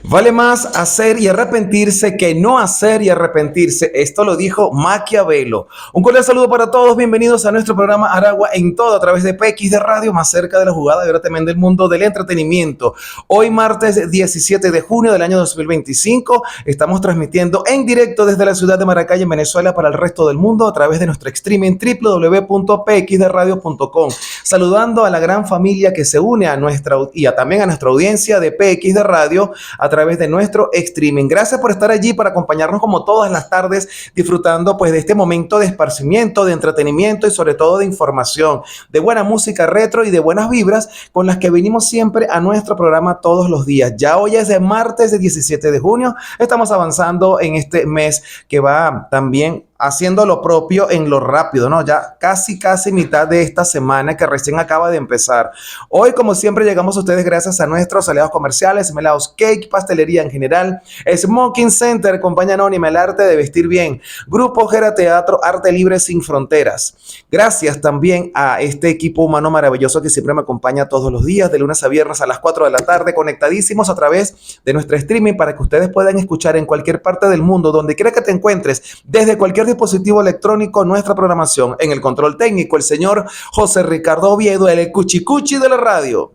Vale más hacer y arrepentirse que no hacer y arrepentirse. Esto lo dijo Maquiavelo. Un cordial saludo para todos. Bienvenidos a nuestro programa Aragua en todo a través de PX de Radio, más cerca de la jugada y ahora también del mundo del entretenimiento. Hoy martes 17 de junio del año 2025 estamos transmitiendo en directo desde la ciudad de Maracay en Venezuela para el resto del mundo a través de nuestro streaming www.pxderadio.com. Saludando a la gran familia que se une a nuestra y también a nuestra audiencia de PX de Radio a través de nuestro streaming. Gracias por estar allí para acompañarnos como todas las tardes, disfrutando pues de este momento de esparcimiento, de entretenimiento y sobre todo de información, de buena música retro y de buenas vibras con las que venimos siempre a nuestro programa todos los días. Ya hoy es de martes de 17 de junio, estamos avanzando en este mes que va también haciendo lo propio en lo rápido, ¿no? Ya casi mitad de esta semana que recién acaba de empezar. Hoy, como siempre, llegamos a ustedes gracias a nuestros aliados comerciales, Melaos Cake, Pastelería en general, Smoking Center, Compañía Anónima, el arte de vestir bien, Grupo Gera Teatro, Arte Libre Sin Fronteras. Gracias también a este equipo humano maravilloso que siempre me acompaña todos los días, de lunes a viernes a las 4 de la tarde, conectadísimos a través de nuestro streaming para que ustedes puedan escuchar en cualquier parte del mundo, donde quiera que te encuentres, desde cualquier dispositivo electrónico, nuestra programación. En el control técnico, el señor José Ricardo Oviedo, el cuchicuchi de la radio.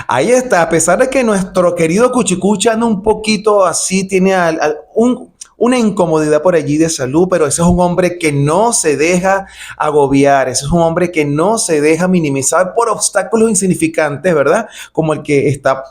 Ahí está, a pesar de que nuestro querido cuchicuchi anda un poquito así, tiene una incomodidad por allí de salud, pero ese es un hombre que no se deja agobiar, ese es un hombre que no se deja minimizar por obstáculos insignificantes, ¿verdad? Como el que está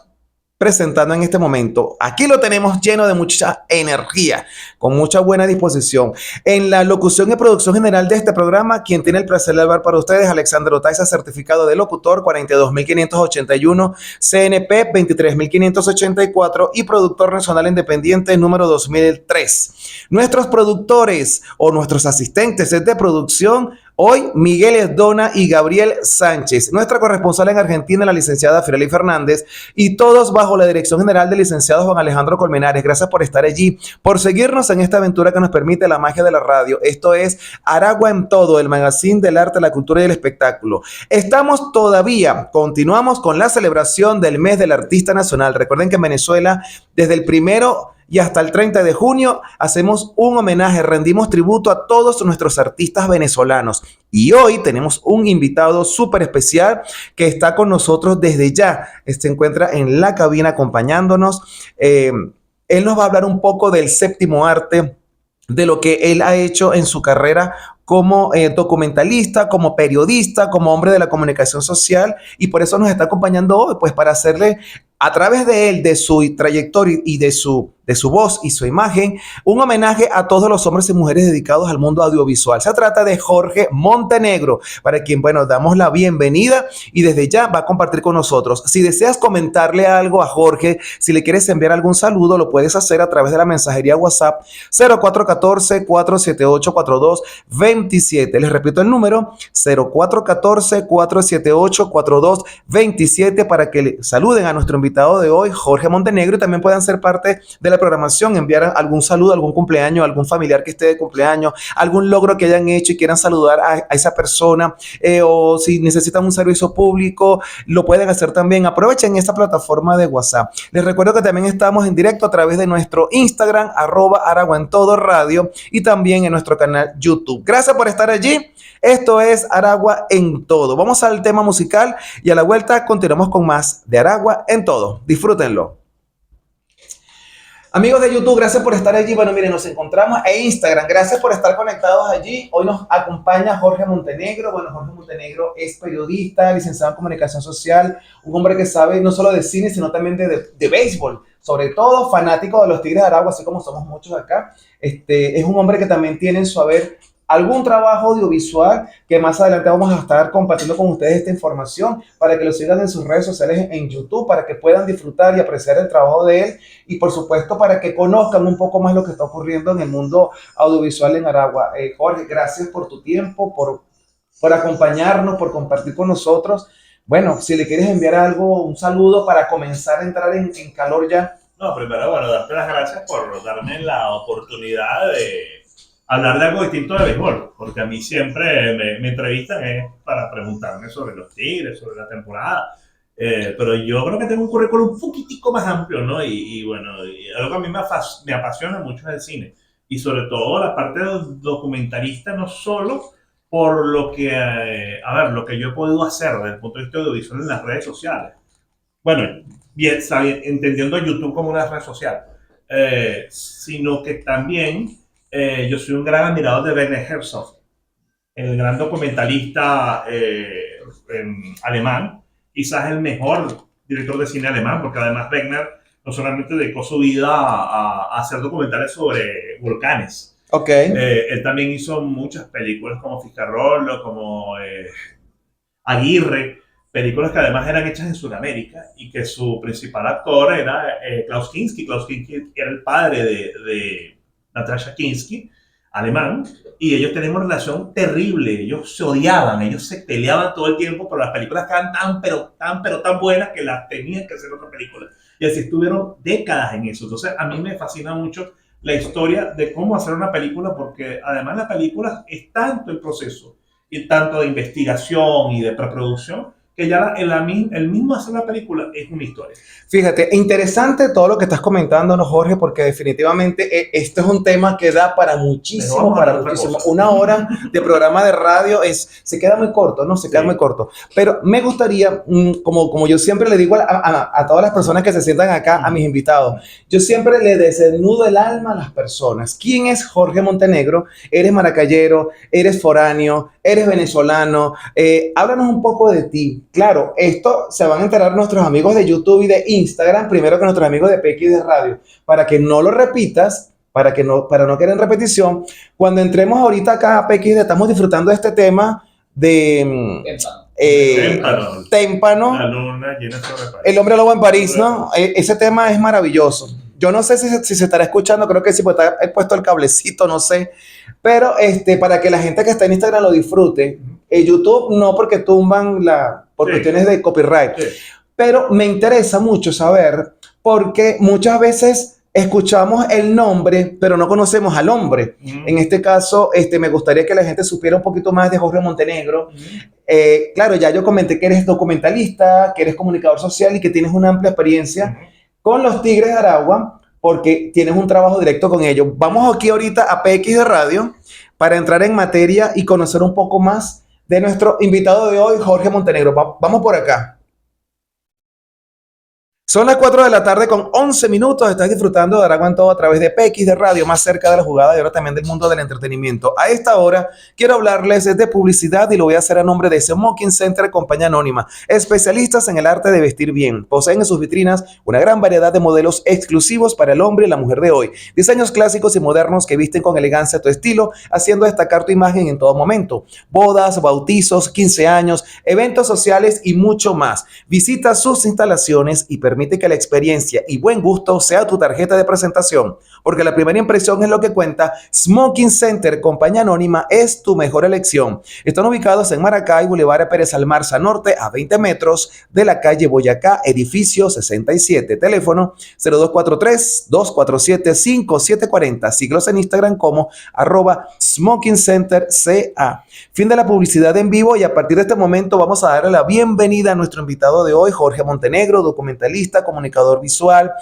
presentando en este momento. Aquí lo tenemos lleno de mucha energía, con mucha buena disposición. En la locución y producción general de este programa, quien tiene el placer de hablar para ustedes, Alexander Otaiza, certificado de locutor 42581, CNP 23584 y productor nacional independiente número 2003. Nuestros productores o nuestros asistentes de producción hoy, Miguel Esdona y Gabriel Sánchez. Nuestra corresponsal en Argentina, la licenciada Fireli Fernández, y todos bajo la dirección general del licenciado Juan Alejandro Colmenares. Gracias por estar allí, por seguirnos en esta aventura que nos permite la magia de la radio. Esto es Aragua en Todo, el magazine del arte, la cultura y el espectáculo. Continuamos con la celebración del mes del artista nacional. Recuerden que en Venezuela, desde el 1 y hasta el 30 de junio hacemos un homenaje, rendimos tributo a todos nuestros artistas venezolanos. Y hoy tenemos un invitado súper especial que está con nosotros desde ya. Se encuentra en la cabina acompañándonos. Él nos va a hablar un poco del séptimo arte, de lo que él ha hecho en su carrera como documentalista, como periodista, como hombre de la comunicación social, y por eso nos está acompañando hoy, pues para hacerle a través de él, de su trayectoria y de su voz y su imagen, un homenaje a todos los hombres y mujeres dedicados al mundo audiovisual. Se trata de Jorge Montenegro, para quien, bueno, damos la bienvenida y desde ya va a compartir con nosotros. Si deseas comentarle algo a Jorge, si le quieres enviar algún saludo, lo puedes hacer a través de la mensajería WhatsApp 0414-478-4227. Les repito el número, 0414-478-4227, para que le saluden a nuestro invitado de hoy, Jorge Montenegro, y también puedan ser parte de la programación, enviar algún saludo, algún cumpleaños, algún familiar que esté de cumpleaños, algún logro que hayan hecho y quieran saludar a esa persona, o si necesitan un servicio público, lo pueden hacer también. Aprovechen esta plataforma de WhatsApp. Les recuerdo que también estamos en directo a través de nuestro Instagram, @Aragua en Todo Radio, y también en nuestro canal YouTube. Gracias por estar allí. Esto es Aragua en Todo. Vamos al tema musical y a la vuelta continuamos con más de Aragua en Todo. Disfrútenlo. Amigos de YouTube, gracias por estar allí. Bueno, miren, nos encontramos en Instagram. Gracias por estar conectados allí. Hoy nos acompaña Jorge Montenegro. Bueno, Jorge Montenegro es periodista, licenciado en comunicación social, un hombre que sabe no solo de cine, sino también de béisbol. Sobre todo fanático de los Tigres de Aragua, así como somos muchos acá. Es un hombre que también tiene en su haber algún trabajo audiovisual que más adelante vamos a estar compartiendo con ustedes esta información para que lo sigan en sus redes sociales en YouTube, para que puedan disfrutar y apreciar el trabajo de él y por supuesto para que conozcan un poco más lo que está ocurriendo en el mundo audiovisual en Aragua. Jorge, gracias por tu tiempo, por acompañarnos, por compartir con nosotros. Bueno, si le quieres enviar algo, un saludo para comenzar a entrar en calor ya. No, primero, bueno, darte las gracias por darme la oportunidad de hablar de algo distinto de béisbol, porque a mí siempre me entrevistan para preguntarme sobre los Tigres, sobre la temporada, Pero yo creo que tengo un currículum un poquitico más amplio, ¿no? Y bueno, y algo que a mí me apasiona mucho es el cine. Y sobre todo la parte documentalista, no solo por lo que, a ver, lo que yo he podido hacer desde el punto de vista audiovisual en las redes sociales. Bueno, bien, entendiendo YouTube como una red social, sino que también yo soy un gran admirador de Werner Herzog, el gran documentalista alemán, quizás el mejor director de cine alemán, porque además Wegner no solamente dedicó su vida a hacer documentales sobre volcanes. Ok. Él también hizo muchas películas como Ficarrolo, como Aguirre, películas que además eran hechas en Sudamérica y que su principal actor era Klaus Kinski. Klaus Kinski era el padre de Natasha Kinski, alemán, y ellos tenían una relación terrible. Ellos se odiaban, ellos se peleaban todo el tiempo, pero las películas quedaban tan buenas que las tenían que hacer otra película. Y así estuvieron décadas en eso. Entonces, a mí me fascina mucho la historia de cómo hacer una película, porque además la película es tanto el proceso y tanto de investigación y de preproducción, que ya el mismo hacer la película es una historia. Fíjate, interesante todo lo que estás comentando, ¿no, Jorge? Porque definitivamente esto es un tema que da para muchísimo, para muchísimo. Una hora de programa de radio se queda muy corto, ¿no? Se queda muy corto. Pero me gustaría, como yo siempre le digo a todas las personas que se sientan acá, a mis invitados, yo siempre le desnudo el alma a las personas. ¿Quién es Jorge Montenegro? ¿Eres maracayero? ¿Eres foráneo? ¿Eres venezolano? Háblanos un poco de ti. Claro, esto se van a enterar nuestros amigos de YouTube y de Instagram, primero que nuestros amigos de PX de Radio, para que no lo repitas, para no quedar en repetición. Cuando entremos ahorita acá a PX, estamos disfrutando de este tema de témpano, la luna llena sobre París. El hombre lobo en París, ¿no? Ese tema es maravilloso. Yo no sé si se estará escuchando, creo que sí, porque he puesto el cablecito, no sé. Pero para que la gente que está en Instagram lo disfrute. YouTube no, porque tumban por cuestiones de copyright. Sí. Pero me interesa mucho saber, porque muchas veces escuchamos el nombre, pero no conocemos al hombre. En este caso, me gustaría que la gente supiera un poquito más de Jorge Montenegro. Claro, ya yo comenté que eres documentalista, que eres comunicador social y que tienes una amplia experiencia con los Tigres de Aragua, porque tienes un trabajo directo con ellos. Vamos aquí ahorita a PX de Radio para entrar en materia y conocer un poco más de nuestro invitado de hoy, Jorge Montenegro. Vamos por acá. Son las 4 de la tarde con 11 minutos. Estás disfrutando de Aragua en Todo a través de PX de Radio, más cerca de la jugada y ahora también del mundo del entretenimiento. A esta hora quiero hablarles de publicidad y lo voy a hacer a nombre de Smoking Center Compañía Anónima, especialistas en el arte de vestir bien. Poseen en sus vitrinas una gran variedad de modelos exclusivos para el hombre y la mujer de hoy. Diseños clásicos y modernos que visten con elegancia tu estilo, haciendo destacar tu imagen en todo momento. Bodas, bautizos, 15 años, eventos sociales y mucho más. Visita sus instalaciones y permite que la experiencia y buen gusto sea tu tarjeta de presentación, porque la primera impresión es lo que cuenta. Smoking Center Compañía Anónima es tu mejor elección. Están ubicados en Maracay, Boulevard Pérez Almarza Norte, a 20 metros de la calle Boyacá, edificio 67. Teléfono 0243-247-5740. Síguelos en Instagram como @SmokingCenterCA. Fin de la publicidad en vivo y a partir de este momento vamos a darle la bienvenida a nuestro invitado de hoy, Jorge Montenegro, documentalista, comunicador visual,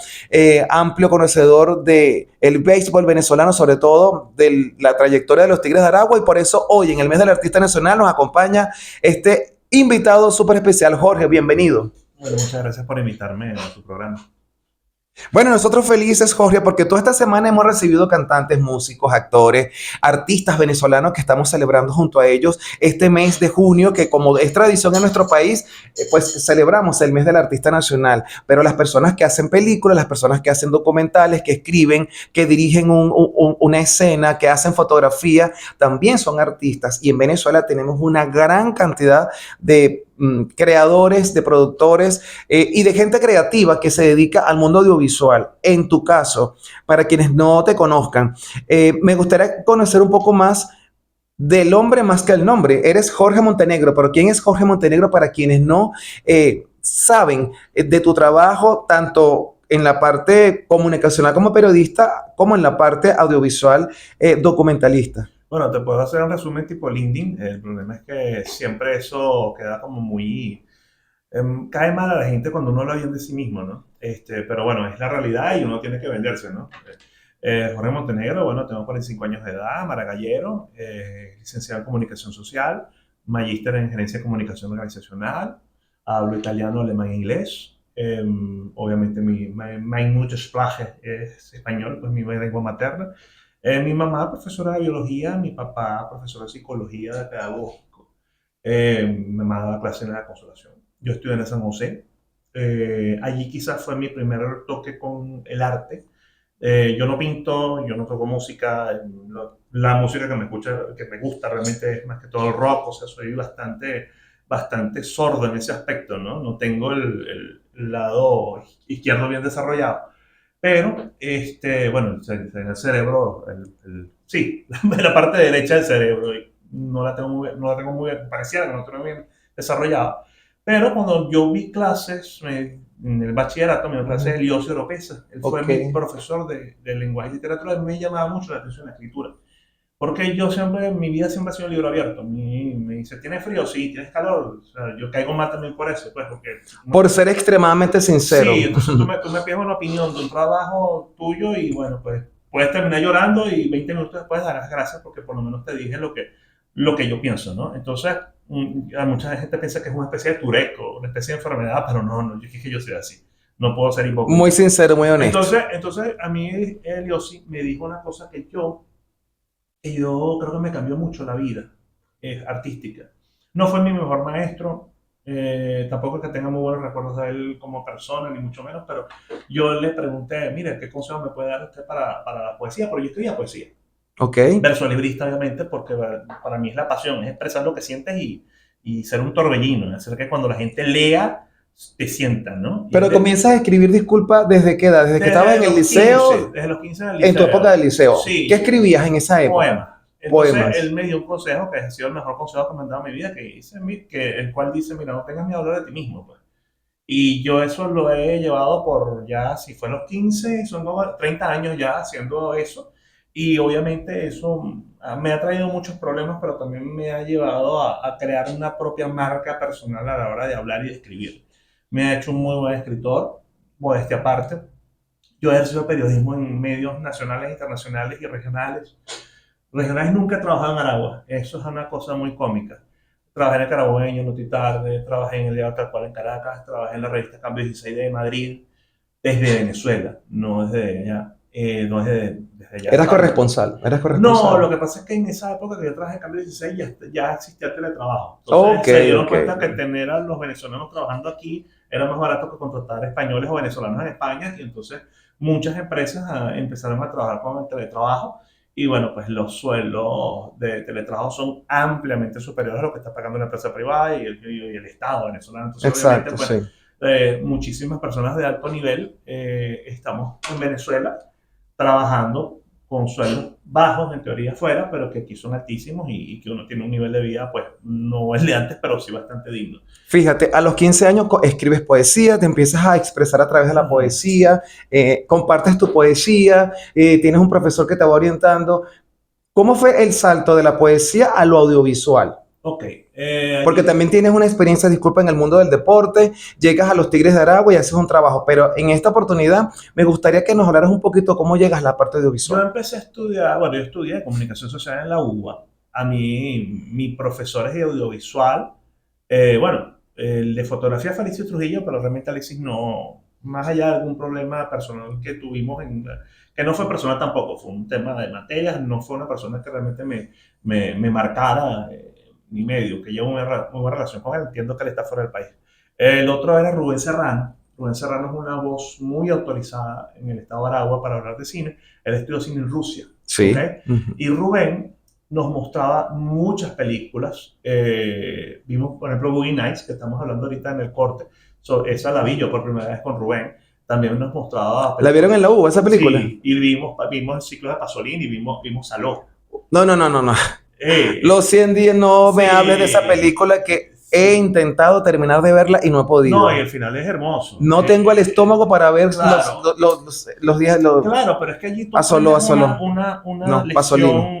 amplio conocedor del béisbol venezolano, sobre todo de la trayectoria de los Tigres de Aragua, y por eso hoy en el mes del Artista Nacional nos acompaña este invitado súper especial. Jorge, bienvenido. Bueno, muchas gracias por invitarme a tu programa. Bueno, nosotros felices, Jorge, porque toda esta semana hemos recibido cantantes, músicos, actores, artistas venezolanos que estamos celebrando junto a ellos este mes de junio, que como es tradición en nuestro país, pues celebramos el mes del Artista Nacional. Pero las personas que hacen películas, las personas que hacen documentales, que escriben, que dirigen una escena, que hacen fotografía, también son artistas. Y en Venezuela tenemos una gran cantidad de creadores, de productores y de gente creativa que se dedica al mundo audiovisual. En tu caso, para quienes no te conozcan, me gustaría conocer un poco más del hombre más que el nombre. Eres Jorge Montenegro, pero ¿quién es Jorge Montenegro para quienes no saben de tu trabajo, tanto en la parte comunicacional como periodista, como en la parte audiovisual documentalista? Bueno, te puedo hacer un resumen tipo LinkedIn. El problema es que siempre eso queda como muy cae mal a la gente cuando uno habla bien de sí mismo, ¿no? Pero bueno, es la realidad y uno tiene que venderse, ¿no? Jorge Montenegro, bueno, tengo 45 años de edad, maragallero, licenciado en comunicación social, magíster en gerencia de comunicación organizacional, hablo italiano, alemán e inglés. Obviamente mi Muttersprache es español, pues mi lengua materna. Mi mamá profesora de biología, mi papá profesor de psicología, de pedagógico. Mi mamá daba clases en la Consolación. Yo estudié en San José. Allí quizás fue mi primer toque con el arte. Yo no pinto, yo no toco música. La música que me gusta realmente es más que todo el rock. O sea, soy bastante sordo en ese aspecto, ¿no? No tengo el lado izquierdo bien desarrollado. Pero, bueno, el cerebro, sí, la parte derecha del cerebro, no la tengo muy bien, parecía que no la tengo bien desarrollada. Pero cuando yo vi clases en el bachillerato, me dio clases de Eliocio Oropesa. Él fue mi profesor de lenguaje y literatura, y me llamaba mucho la atención la escritura. Porque yo siempre, mi vida siempre ha sido un libro abierto. Me dice, ¿tienes frío? Sí, ¿tienes calor? O sea, yo caigo mal también por eso, pues, porque... Por ser extremadamente sincero. Sí, entonces tú me pides una opinión de un trabajo tuyo y bueno, pues puedes terminar llorando y 20 minutos después darás gracias porque por lo menos te dije lo que yo pienso, ¿no? Entonces, a mucha gente piensa que es una especie de tureco, una especie de enfermedad, pero no, yo es que yo soy así. No puedo ser hipócrita. Muy sincero, muy honesto. Entonces a mí Eliosi me dijo una cosa que yo creo que me cambió mucho la vida artística. No fue mi mejor maestro, tampoco es que tenga muy buenos recuerdos de él como persona, ni mucho menos, pero yo le pregunté, mire, ¿qué consejo me puede dar usted para la poesía? Porque yo estudié poesía. Ok. Verso librista, obviamente, porque para mí es la pasión, es expresar lo que sientes y ser un torbellino, hacer que cuando la gente lea, te sientan, ¿no? Pero comienzas a escribir, disculpa, ¿desde qué edad? ¿Desde que estabas en el liceo? 15, desde los 15 en el liceo. En tu época del liceo. Sí. ¿Qué escribías en esa época? Poemas. Entonces, él me dio un consejo que ha sido el mejor consejo que me han dado en mi vida, el cual dice, mira, no tengas miedo a hablar de ti mismo, pues. Y yo eso lo he llevado por ya, si fue a los 15, son 30 años ya haciendo eso. Y obviamente eso me ha traído muchos problemas, pero también me ha llevado a crear una propia marca personal a la hora de hablar y de escribir. Me ha hecho un muy buen escritor, modestia aparte. Yo he ejercido periodismo en medios nacionales, internacionales y regionales. Regionales nunca he trabajado en Aragua, eso es una cosa muy cómica. Trabajé en el Carabobeño, Noti Tarde, trabajé en el Diario Tal Cual en Caracas, trabajé en la revista Cambio 16 de Madrid, desde Venezuela, no desde allá. Desde allá. ¿Eras corresponsal? No, lo que pasa es que en esa época que yo trabajé en Cambio 16 ya existía el teletrabajo. Entonces se dieron cuenta que tener a los venezolanos trabajando aquí era más barato que contratar españoles o venezolanos en España, y entonces muchas empresas empezaron a trabajar con el teletrabajo. Y bueno, pues los sueldos de teletrabajo son ampliamente superiores a lo que está pagando la empresa privada y el Estado venezolano. Entonces, exacto, obviamente, pues, sí. Muchísimas personas de alto nivel estamos en Venezuela trabajando con sueldos bajos, en teoría afuera, pero que aquí son altísimos y que uno tiene un nivel de vida, pues, no el de antes, pero sí bastante digno. Fíjate, a los 15 años escribes poesía, te empiezas a expresar a través de la poesía, compartes tu poesía, tienes un profesor que te va orientando. ¿Cómo fue el salto de la poesía a lo audiovisual? Ok. Porque también tienes una experiencia, disculpa, en el mundo del deporte, llegas a los Tigres de Aragua y haces un trabajo, pero en esta oportunidad me gustaría que nos hablaras un poquito cómo llegas a la parte audiovisual. Yo empecé a estudiar, bueno, yo estudié comunicación social en la UBA. A mí, mi profesor es de audiovisual, bueno, el de fotografía fue Alexis Trujillo, pero realmente Alexis no, más allá de algún problema personal que tuvimos, que no fue personal tampoco, fue un tema de materias, no fue una persona que realmente me marcara ni medio, que llevo muy buena relación con él, entiendo que él está fuera del país. El otro era Rubén Serrano. Rubén Serrano es una voz muy autorizada en el estado de Aragua para hablar de cine. Él estudió cine en Rusia. Sí. ¿Okay? Y Rubén nos mostraba muchas películas. Vimos, por ejemplo, Boogie Nights, que estamos hablando ahorita en el corte. Esa la vi yo por primera vez con Rubén. También nos mostraba películas. ¿La vieron en la U, esa película? Sí, y vimos el ciclo de Pasolini, vimos Saló. No. Los 100 días, no me hables de esa película que he intentado terminar de verla y no he podido. No, y el final es hermoso. No tengo el estómago para ver claro. los días. Claro, pero es que allí tú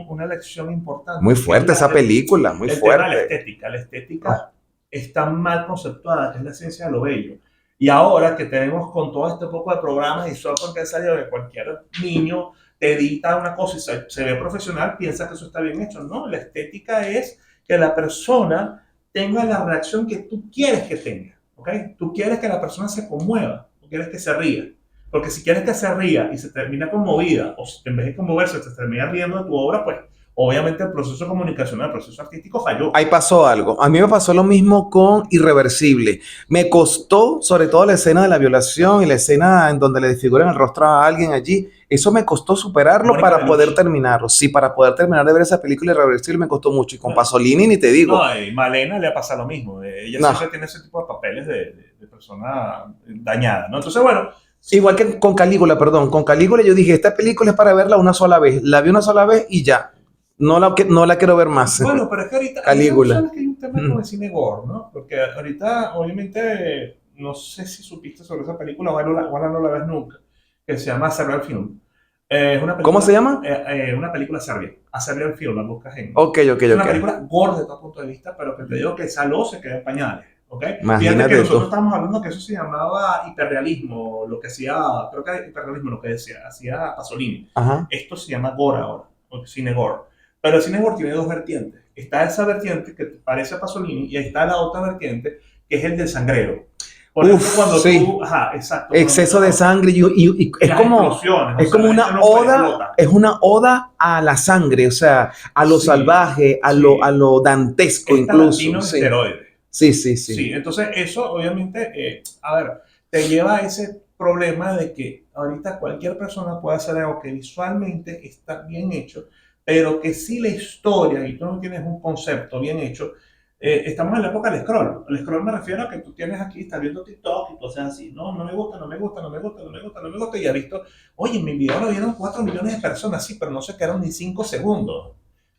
una lección importante. Muy fuerte esa película, muy fuerte. La estética. está mal conceptuada, que es la esencia de lo bello. Y ahora que tenemos con todo este poco de programas y software que salió de cualquier niño, te edita una cosa y se ve profesional, piensa que eso está bien hecho. No, la estética es que la persona tenga la reacción que tú quieres que tenga. ¿Ok? Tú quieres que la persona se conmueva, tú quieres que se ría. Porque si quieres que se ría y se termina conmovida, o en vez de conmoverse, se termina riendo de tu obra, pues obviamente el proceso comunicacional, el proceso artístico falló. Ahí pasó algo. A mí me pasó lo mismo con Irreversible. Me costó, sobre todo la escena de la violación y la escena en donde le desfiguran el rostro a alguien allí. Eso me costó superarlo Mónica para poder Bellucci. terminarlo. Sí, para poder terminar de ver esa película Irreversible me costó mucho. Y con Bueno, Pasolini ni te digo. no, y Malena le pasa lo mismo. Ella No. siempre tiene ese tipo de papeles de persona dañada, ¿no? Entonces, bueno, Igual que con Calígula, perdón. Con Calígula yo dije, esta película es para verla una sola vez. La vi una sola vez y ya. No la quiero ver más. bueno, pero es que ahorita, tú Calígula. sabes que hay un tema con el cine gore, ¿no? Porque ahorita, obviamente, no sé si supiste sobre esa película, ojalá no la ves nunca, que se llama Serbian Film. Es una ¿Cómo se película, llama? una película serbia, a Serbian Film, la buscas en... Ok, ok, Es una ok. película gore de todo punto de vista, pero que te digo que Saló se queda en pañales, ¿ok? Fíjate que Imagínate nosotros tú. estábamos hablando que eso se llamaba hiperrealismo, lo que hacía, creo que era hiperrealismo lo que decía, hacía Pasolini. Ajá. Esto se llama gore ahora, o cine gore. Pero el cine gore tiene dos vertientes. Está esa vertiente que parece a Pasolini y está la otra vertiente que es el del sangrero. Por ejemplo, cuando sí. tú, ajá, exacto. Exceso de sangre y es como una oda, es una oda a la sangre, o sea, a lo Sí, salvaje, a sí. lo dantesco Es incluso. Tarantino en Sí. esteroides. Sí, sí, sí. Sí, entonces eso obviamente, a ver, te lleva a ese problema de que ahorita cualquier persona puede hacer algo que visualmente está bien hecho, pero que si la historia y tú no tienes un concepto bien hecho, estamos en la época del scroll. El scroll me refiero a que tú tienes aquí, estás viendo TikTok y tú haces así, no, no me gusta, no me gusta, no me gusta, no me gusta, no me gusta, y has visto, oye, en mi video lo vieron 4 millones de personas, sí, pero no se quedaron ni 5 segundos.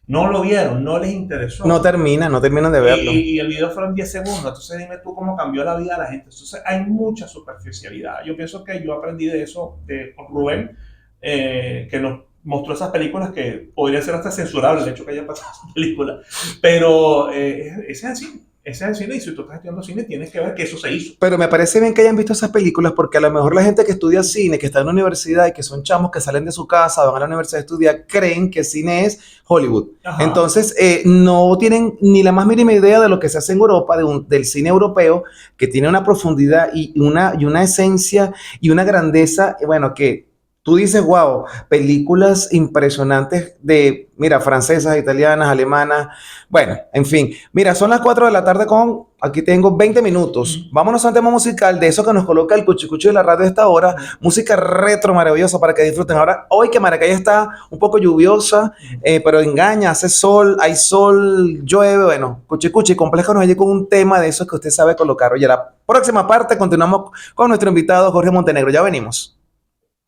No lo vieron, no les interesó. No terminan de verlo. Y el video fueron 10 segundos, entonces dime tú cómo cambió la vida de la gente. Entonces hay mucha superficialidad. Yo pienso que yo aprendí de eso con Rubén, que nos mostró esas películas que podría ser hasta censurable el hecho que haya pasado esa película. Pero ese es el cine. Ese es el cine y si tú estás estudiando cine tienes que ver que eso se hizo. Pero me parece bien que hayan visto esas películas porque a lo mejor la gente que estudia cine, que está en la universidad y que son chamos que salen de su casa, van a la universidad a estudiar, creen que cine es Hollywood. Ajá. Entonces, no tienen ni la más mínima idea de lo que se hace en Europa, del cine europeo, que tiene una profundidad y una esencia y una grandeza, bueno, que tú dices, wow, películas impresionantes de, mira, francesas, italianas, alemanas, bueno, en fin. Mira, son las 4 de la tarde aquí tengo 20 minutos. Vámonos a un tema musical de eso que nos coloca el cuchicucho de la radio a esta hora. Música retro maravillosa para que disfruten. Ahora, hoy que Maracay está un poco lluviosa, pero engaña, hace sol, hay sol, llueve, bueno, cuchicuchi, complejo nos allí con un tema de esos que usted sabe colocar. Oye, la próxima parte continuamos con nuestro invitado Jorge Montenegro. Ya venimos.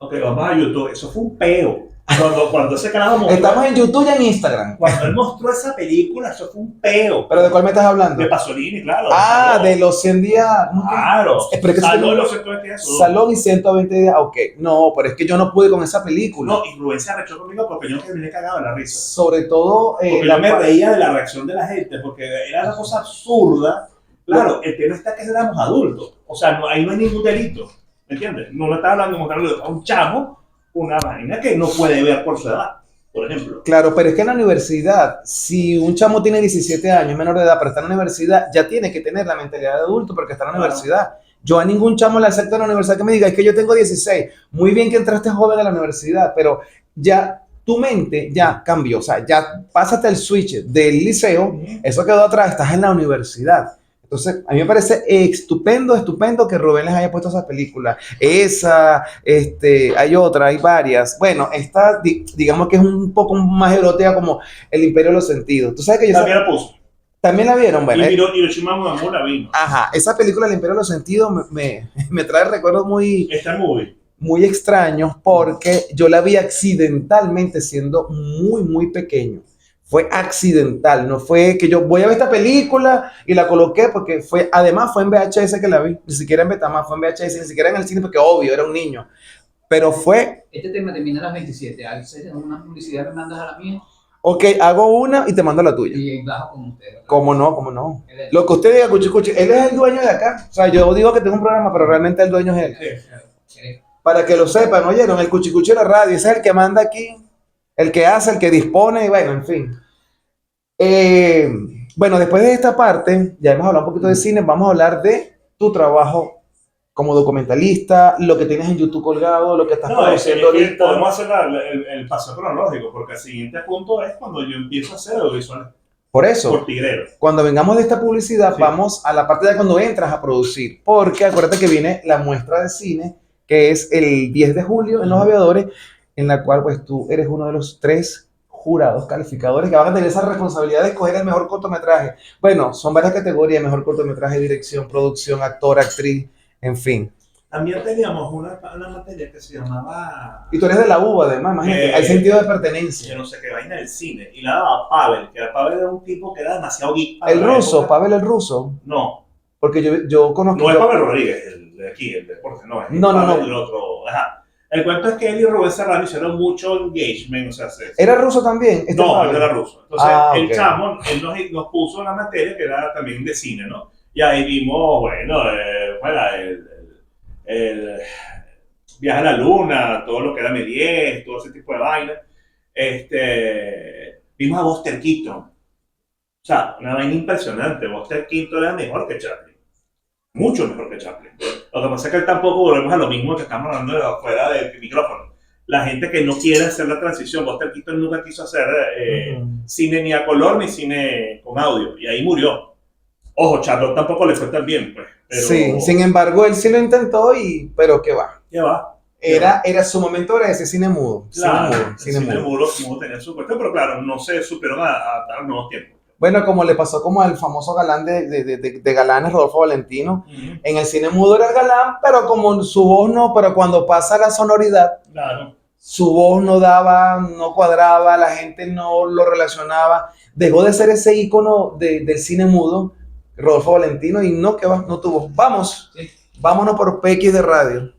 Ok, vamos a YouTube. Eso fue un peo. Cuando ese carajo mostró, estamos en YouTube y en Instagram. Cuando él mostró esa película, eso fue un peo. ¿Pero de cuál me estás hablando? De Pasolini, claro. Ah, de los 100 días. Claro. Salón, los 120 días. Salón y 120 días. Ok. No, pero es que yo no pude con esa película. No, y Rubén se arrechó conmigo porque yo terminé cagado de la risa. Sobre todo. Porque yo me reía de la reacción de la gente, porque era una cosa absurda. Claro, el tema está que éramos adultos. O sea, ahí no hay ningún delito. ¿Me entiendes? No me está hablando de mostrarle a un chamo una vaina que no puede ver por su edad, por ejemplo. Claro, pero es que en la universidad, si un chamo tiene 17 años, menor de edad, pero está en la universidad, ya tiene que tener la mentalidad de adulto porque está en la universidad. Yo a ningún chamo le acepto en la universidad que me diga, es que yo tengo 16. Muy bien que entraste joven a la universidad, pero ya tu mente ya cambió. O sea, ya pásate el switch del liceo, eso quedó atrás, estás en la universidad. Entonces, a mí me parece estupendo que Rubén les haya puesto esas películas. Esa, hay otra, hay varias. Bueno, esta, digamos que es un poco más erótica como El Imperio de los Sentidos. ¿Tú sabes que yo también la puso? ¿También la vieron? Bueno, y Hiroshima Mon Amour la vimos. Ajá, esa película El Imperio de los Sentidos me trae recuerdos muy extraños porque yo la vi accidentalmente siendo muy, muy pequeño. Fue accidental, no fue que yo voy a ver esta película y la coloqué porque además fue en VHS que la vi, ni siquiera en Betamax, fue en VHS, ni siquiera en el cine porque obvio, era un niño, pero fue... Este tema termina a las 27, ¿hay una publicidad que mandas a la mía? Ok, hago una y te mando la tuya. Y bajo con ustedes. ¿Cómo no? ¿Cómo no? Él es- Lo que usted diga, cuchi, cuchi, él es el dueño de acá. O sea, yo digo que tengo un programa, pero realmente el dueño es él. él es- Para que lo sepan, oyeron, el cuchicuchi de la radio, ese es el que manda aquí, el que hace, el que dispone, y bueno, en fin. Eh, bueno, después de esta parte, ya hemos hablado un poquito de cine, vamos a hablar de tu trabajo como documentalista, lo que tienes en YouTube colgado, lo que estás No, es produciendo que ahorita. podemos hacer el paso cronológico, porque el siguiente punto es cuando yo empiezo a hacer audiovisuales Por eso, por Tigrero. cuando vengamos de esta publicidad, Sí. vamos a la parte de cuando entras a producir, porque acuérdate que viene la muestra de cine, que es el 10 de julio en Los Aviadores, en la cual pues tú eres uno de los 3 jurados calificadores que van a tener esa responsabilidad de escoger el mejor cortometraje. Bueno, son varias categorías: mejor cortometraje, dirección, producción, actor, actriz, en fin. También teníamos una materia que se llamaba, Y tú eres de la UBA, además, imagínate, hay sentido de pertenencia. yo no sé qué vaina del cine, y la daba Pavel, que Pavel era un tipo que era demasiado geek. para El la ruso, época. Pavel el ruso, No, porque yo conozco... no es Pavel Rodríguez, el de aquí, el deporte, no, es No, no, Pavel, no. el otro. Ajá. El cuento es que él y Rubén Serrano hicieron mucho engagement, o sea, ¿Era ruso también? Este no, Pavel. él era ruso. Entonces, el ok. chamo, él nos puso una materia que era también de cine, ¿no? Y ahí vimos, bueno, el viaje a la luna, todo lo que era Méliès, todo ese tipo de vaina. Vimos a Buster Keaton. O sea, una vaina impresionante. Buster Keaton era mejor que Chaplin. Mucho mejor que Chaplin. Lo que pasa es que tampoco volvemos a lo mismo que estamos hablando de afuera del micrófono. La gente que no quiere hacer la transición, Buster Keaton nunca quiso hacer cine ni a color ni cine con audio. Y ahí murió. Ojo, Charlotte tampoco le fue tan bien, pues. Pero, Sí, sin embargo, él sí lo intentó, pero qué va. ¿qué va? Era su momento, era ese cine mudo. Claro, Cine mudo. mudo tenía su cuestión, pero claro, no se supieron adaptar a los nuevos tiempos. Bueno, como le pasó como al famoso galán de galanes, Rodolfo Valentino. Uh-huh. En el cine mudo era el galán, pero como su voz no, pero cuando pasa la sonoridad, Claro. su voz no daba, no cuadraba, la gente no lo relacionaba. Dejó de ser ese ícono del cine mudo, Rodolfo Valentino, y no, que va, no tuvo. Vamos, Sí. vámonos por PX de radio.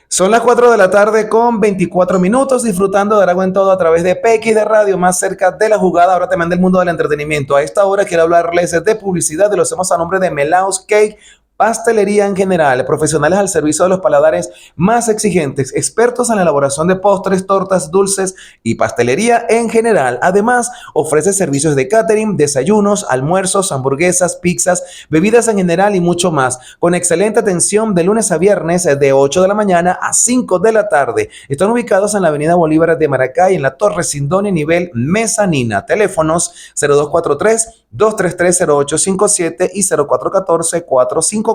Son las 4 de la tarde con 24 minutos, disfrutando de Arago en Todo a través de PX de Radio, más cerca de la jugada. Ahora te manda el mundo del entretenimiento. A esta hora quiero hablarles de publicidad, y lo hacemos a nombre de Melaus Cake, pastelería en general, profesionales al servicio de los paladares más exigentes, expertos en la elaboración de postres, tortas, dulces y pastelería en general. Además, ofrece servicios de catering, desayunos, almuerzos, hamburguesas, pizzas, bebidas en general y mucho más, con excelente atención de lunes a viernes de 8 de la mañana a 5 de la tarde. Están ubicados en la avenida Bolívar de Maracay, en la Torre Sindoni, nivel mezanina. Teléfonos 0243-233-0857 y 0414-454-3357.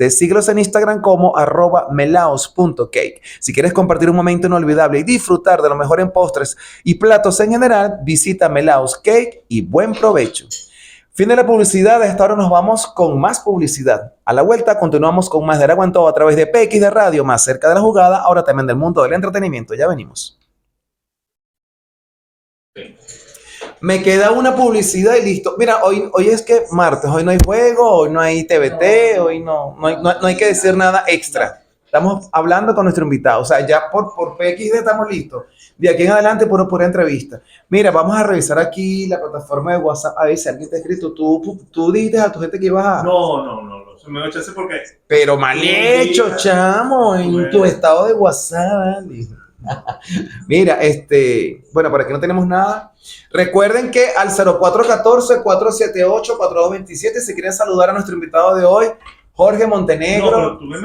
Síguelos en Instagram como @melaos.cake. Si quieres compartir un momento inolvidable y disfrutar de lo mejor en postres y platos en general, visita Melaos Cake y buen provecho. Fin de la publicidad. A esta hora nos vamos con más publicidad. A la vuelta continuamos con más de Arago en Todo a través de PX de Radio, más cerca de la jugada. Ahora también del mundo del entretenimiento. Ya venimos. Sí. Me queda una publicidad y listo. Mira, hoy es que martes, hoy no hay juego, hoy no hay TBT, hoy no hay que decir nada extra. Estamos hablando con nuestro invitado, o sea, ya por PXD estamos listos. De aquí en adelante, pura entrevista. Mira, vamos a revisar aquí la plataforma de WhatsApp, a ver si alguien te ha escrito. Tú dijiste a tu gente que ibas a... No. Se me echaste porque. Pero mal hecho, chamo, en tu estado de WhatsApp. Mira, bueno, para que no tenemos nada, recuerden que al 0414-478-4227, si quieren saludar a nuestro invitado de hoy, Jorge Montenegro. No, pero tú me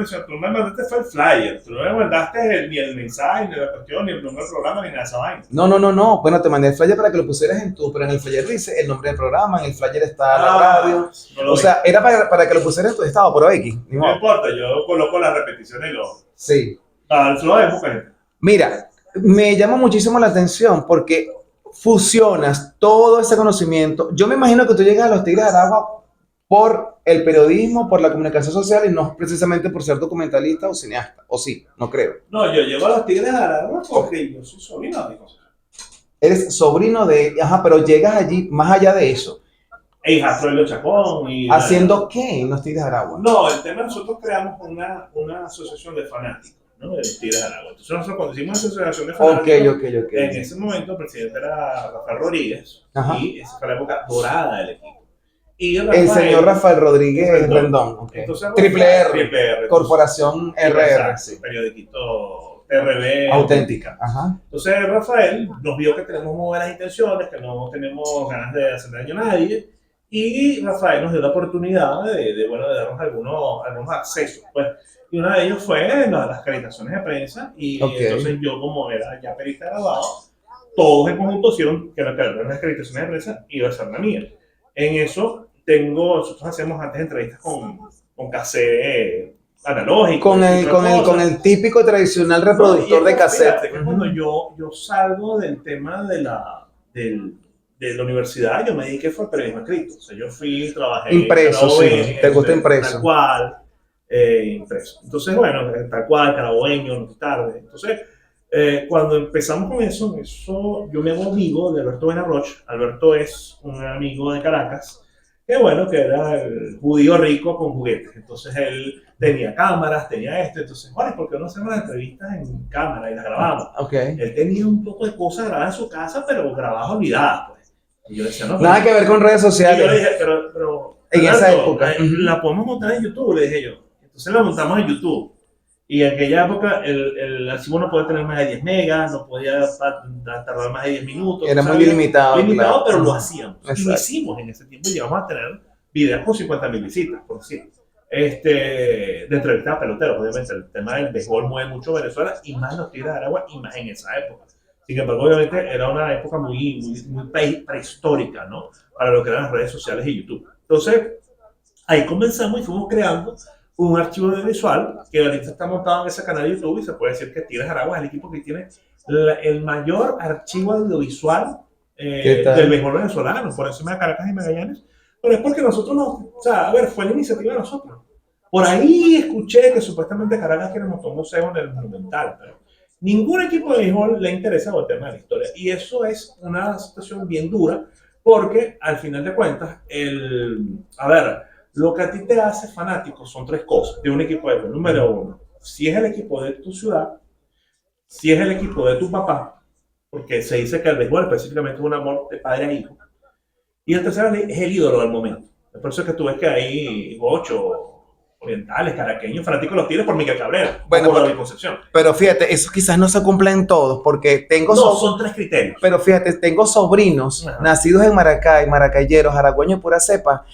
mandaste fue el flyer, tú no me mandaste ni el mensaje, ni la cuestión, ni el nombre del programa, ni nada de esa vaina. No. Bueno, te mandé el flyer para que lo pusieras pero en el flyer dice el nombre del programa, en el flyer está la radio. No o sea, era para que lo pusieras en tu estado, pero X. No importa, yo coloco las repeticiones y lo. Sí. Se lo dejo, gente. Mira, me llama muchísimo la atención porque fusionas todo ese conocimiento. Yo me imagino que tú llegas a los Tigres de Aragua por el periodismo, por la comunicación social y no precisamente por ser documentalista o cineasta. O sí, no creo. No, yo llevo a los Tigres de Aragua porque yo soy sobrino de cosas. Eres sobrino de... Ajá, pero llegas allí más allá de eso. E hijastro de los Chacón. ¿Haciendo qué en los Tigres de Aragua? No, el tema nosotros creamos una asociación de fanáticos. ¿no? De los Tigres de Aragua. Entonces nosotros cuando hicimos esa asociación de fanáticos, Ok. en ese momento el presidente era Rafael Rodríguez, Ajá. y esa fue la época dorada del equipo. Y El señor Rafael Rodríguez Rendón. Okay. Entonces, Triple R. Triple R. Corporación RR. Exacto, Sí. Periodiquito TRB. Auténtica. Ajá. Entonces Rafael nos vio que tenemos muy buenas intenciones, que no tenemos ganas de hacer daño a nadie. Y Rafael nos dio la oportunidad de darnos algunos accesos. Pues. Y uno de ellos fue las acreditaciones de prensa. Y entonces yo, como era ya periodista graduado, todos en conjunto hicieron que las acreditaciones de prensa iba a ser la mía. En eso nosotros hacemos antes entrevistas con cassette analógico. Con el típico y tradicional reproductor de cassette. Fíjate que cuando yo salgo del tema de la universidad, yo me dediqué fue al periodismo escrito. O sea, yo trabajé impreso, sí. ¿Te gusta impreso? Tal cual, impreso. Entonces, bueno, tal cual, carabobeño, no tarde. Entonces, cuando empezamos con eso, yo me hago amigo de Alberto Benarroch. Alberto es un amigo de Caracas, que bueno, que era el judío rico con juguetes. Entonces él tenía cámaras, tenía esto. Entonces, bueno, ¿por qué no hacemos las entrevistas en cámara y las grabamos? Okay. Él tenía un poco de cosas grabadas en su casa, pero grabadas olvidadas, pues. Y yo decía, no. Nada que ver con redes sociales. Y yo le dije, pero en esa época. La podemos montar en YouTube, le dije yo. Entonces la montamos en YouTube. Y en aquella época el archivo no podía tener más de 10 megas, no podía tardar más de 10 minutos. Era muy limitado. Limitado, claro. Pero lo hacíamos. Exacto. Y lo hicimos en ese tiempo y llegamos a tener videos con 50.000 visitas, por decir. De entrevistas a peloteros, obviamente. El tema del béisbol mueve mucho Venezuela y más los Tigres de Aragua y más en esa época. Sin embargo, obviamente era una época muy prehistórica, ¿no? Para lo que eran las redes sociales y YouTube. Entonces, ahí comenzamos y fuimos creando un archivo audiovisual que ahorita está montado en ese canal de YouTube y se puede decir que Tigres de Aragua es el equipo que tiene el mayor archivo audiovisual del béisbol venezolano, por encima de Caracas y Magallanes, pero es porque nosotros fue la iniciativa de nosotros. Por ahí escuché que supuestamente Caracas quiere montar un museo en el Monumental, pero ningún equipo de béisbol le interesa el tema de la historia, y eso es una situación bien dura porque al final de cuentas lo que a ti te hace fanático son tres cosas de un equipo de béisbol. Número uno, si es el equipo de tu ciudad, si es el equipo de tu papá, porque se dice que el béisbol específicamente es un amor de padre a hijo, y el tercero es el ídolo del momento. Por eso es que tú ves que hay 8 orientales, caraqueños, fanáticos de los Tigres por Miguel Cabrera, bueno, por David Concepción. Pero fíjate, eso quizás no se cumple en todos, porque son 3 criterios. Pero fíjate, tengo sobrinos nacidos en Maracay, maracayeros, aragüeños pura cepa,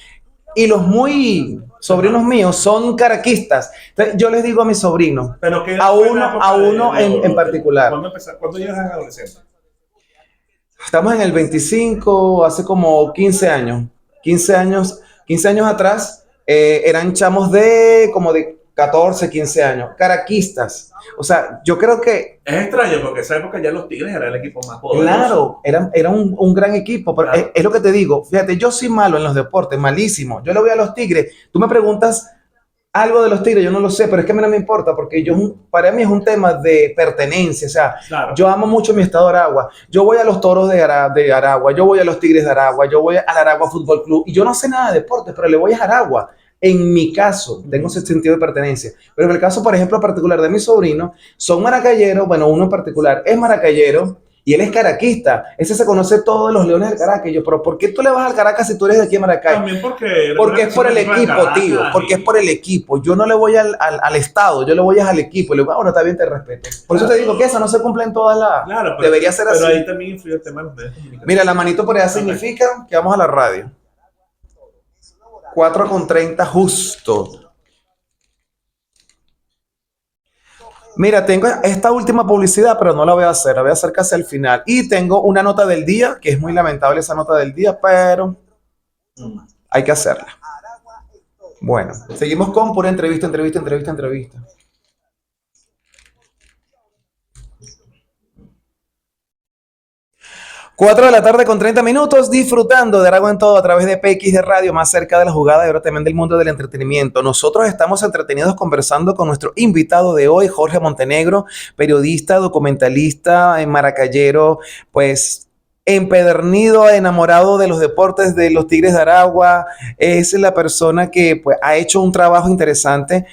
y los muy sobrinos míos son caraquistas. Entonces, yo les digo a mis sobrinos, pero a uno en particular. ¿Cuándo llegas a adolescente? Estamos en el 25, hace como 15 años. 15 años atrás, eran chamos como de 14, 15 años, caraquistas. O sea, yo creo que... Es extraño porque en esa época ya los Tigres eran el equipo más poderoso. Claro, era un gran equipo, pero claro. Es lo que te digo. Fíjate, yo soy malo en los deportes, malísimo. Yo le voy a los Tigres. Tú me preguntas algo de los Tigres, yo no lo sé, pero es que a mí no me importa porque para mí es un tema de pertenencia. O sea, claro. Yo amo mucho mi estado de Aragua. Yo voy a los Toros de Aragua, yo voy a los Tigres de Aragua, yo voy al Aragua Fútbol Club y yo no sé nada de deportes, pero le voy a Aragua. En mi caso, tengo ese sentido de pertenencia. Pero en el caso, por ejemplo, particular de mi sobrino, son maracayeros. Bueno, uno en particular es maracayero y él es caraquista. Ese se conoce todos los Leones del Caracas. Y yo, pero ¿por qué tú le vas al Caracas si tú eres de aquí en Maracay? También porque es por el equipo, tío. Porque es por el equipo. Yo no le voy al Estado, yo le voy al equipo. Y le digo, bueno, está bien, te respeto. Por eso te digo que eso no se cumple en todas las... Claro, debería ser así. Pero ahí también influye el tema de los medios de comunicación. Mira, la manito por allá significa que vamos a la radio. 4:30 justo. Mira, tengo esta última publicidad, pero no la voy a hacer. La voy a hacer casi al final. Y tengo una nota del día, que es muy lamentable esa nota del día, pero hay que hacerla. Bueno, seguimos con pura entrevista. 4 de la tarde con 30 minutos, disfrutando de Aragua en todo a través de PX de Radio, más cerca de la jugada y ahora también del mundo del entretenimiento. Nosotros estamos entretenidos conversando con nuestro invitado de hoy, Jorge Montenegro, periodista, documentalista, maracayero, pues empedernido, enamorado de los deportes de los Tigres de Aragua. Es la persona que pues, ha hecho un trabajo interesante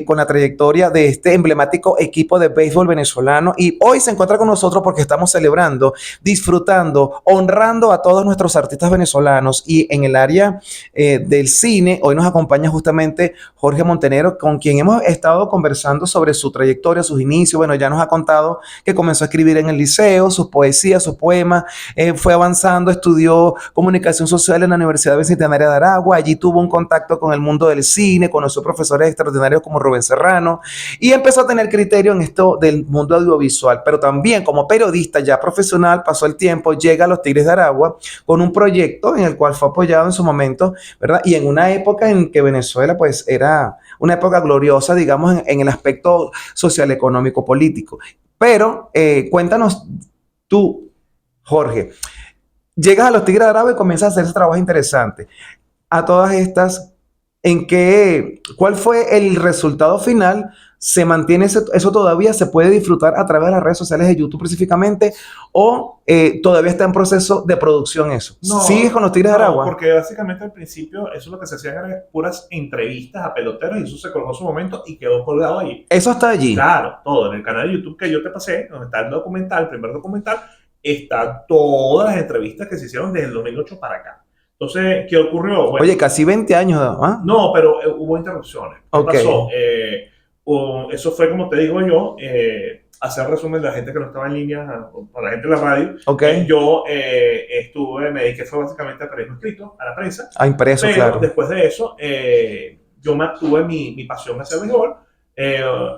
con la trayectoria de este emblemático equipo de béisbol venezolano. Y hoy se encuentra con nosotros porque estamos celebrando, disfrutando, honrando a todos nuestros artistas venezolanos. Y en el área del cine, hoy nos acompaña justamente Jorge Montenegro, con quien hemos estado conversando sobre su trayectoria, sus inicios. Bueno, ya nos ha contado que comenzó a escribir en el liceo, sus poesías, sus poemas, fue avanzando, estudió comunicación social en la Universidad Bicentenaria de Aragua, allí tuvo un contacto con el mundo del cine, conoció profesores extraordinarios como Rubén Serrano y empezó a tener criterio en esto del mundo audiovisual, pero también como periodista ya profesional, pasó el tiempo, llega a los Tigres de Aragua con un proyecto en el cual fue apoyado en su momento, ¿verdad? Y en una época en que Venezuela pues era una época gloriosa, digamos, en el aspecto social, económico, político. Pero cuéntanos tú, Jorge, llegas a los Tigres de Aragua y comienzas a hacer ese trabajo interesante. A todas estas, ¿cuál fue el resultado final? ¿Se mantiene eso todavía? ¿Se puede disfrutar a través de las redes sociales de YouTube específicamente? ¿O todavía está en proceso de producción eso? No, ¿Sigues con los Tigres de Aragua? Porque básicamente al principio eso es lo que se hacían eran puras entrevistas a peloteros y eso se colgó en su momento y quedó colgado ahí. Eso está allí. Claro, todo. En el canal de YouTube que yo te pasé, donde está el documental, el primer documental, están todas las entrevistas que se hicieron desde el 2008 para acá. Entonces, ¿qué ocurrió? Bueno, Oye, casi 20 años, ¿ah? no, pero hubo interrupciones. ¿Qué Ok. pasó? Eso fue, como te digo yo, hacer resumen de la gente que no estaba en línea, para la gente de la radio. Ok. Yo me dediqué fue básicamente a periodismo escrito, a la prensa. Ah, impreso, Pero claro. después de eso, yo mantuve mi pasión hacia el béisbol.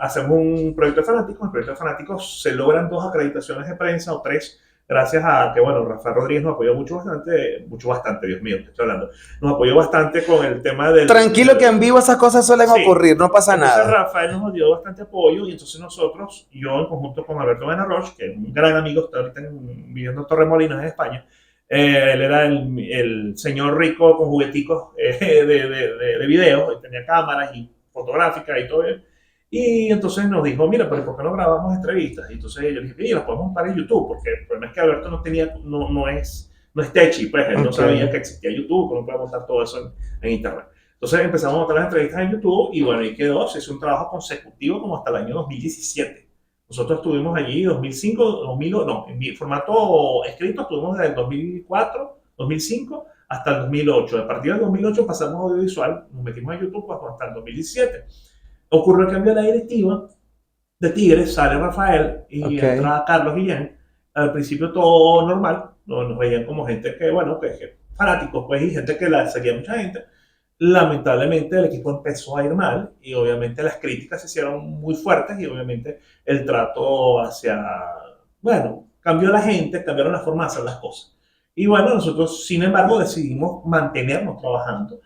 Hacemos un proyecto de fanáticos. En el proyecto de fanáticos se logran 2 acreditaciones de prensa o 3, gracias a que, bueno, Rafael Rodríguez nos apoyó mucho bastante, Dios mío, te estoy hablando. Nos apoyó bastante con el tema del... Tranquilo que en vivo esas cosas suelen Sí. ocurrir, no pasa Entonces nada. Rafael nos dio bastante apoyo y entonces nosotros, yo en conjunto con Alberto Benarroch, que es un gran amigo, está ahorita viviendo en Torremolinos, en España. Él era el señor rico con jugueticos de videos, tenía cámaras y fotográficas y todo eso. Y entonces nos dijo, mira, pero ¿por qué no grabamos entrevistas? Y entonces yo dije, las podemos montar en YouTube, porque el problema es que Alberto no es techy, pues él no sabía que existía YouTube, que no puede montar todo eso en Internet. Entonces empezamos a montar las entrevistas en YouTube y bueno, y quedó, se hizo un trabajo consecutivo como hasta el año 2017. Nosotros estuvimos allí 2005, en formato escrito estuvimos desde el 2004, 2005 hasta el 2008. A partir del 2008 pasamos a audiovisual, nos metimos a YouTube hasta el 2017. Ocurrió el cambio de la directiva de Tigres, sale Rafael y entra Carlos Guillén. Al principio todo normal, nos veían como gente que, bueno, que fanáticos, pues, y gente que la seguía mucha gente. Lamentablemente el equipo empezó a ir mal y obviamente las críticas se hicieron muy fuertes y obviamente el trato cambió la gente, cambiaron la forma de hacer las cosas. Y bueno, nosotros, sin embargo, decidimos mantenernos trabajando.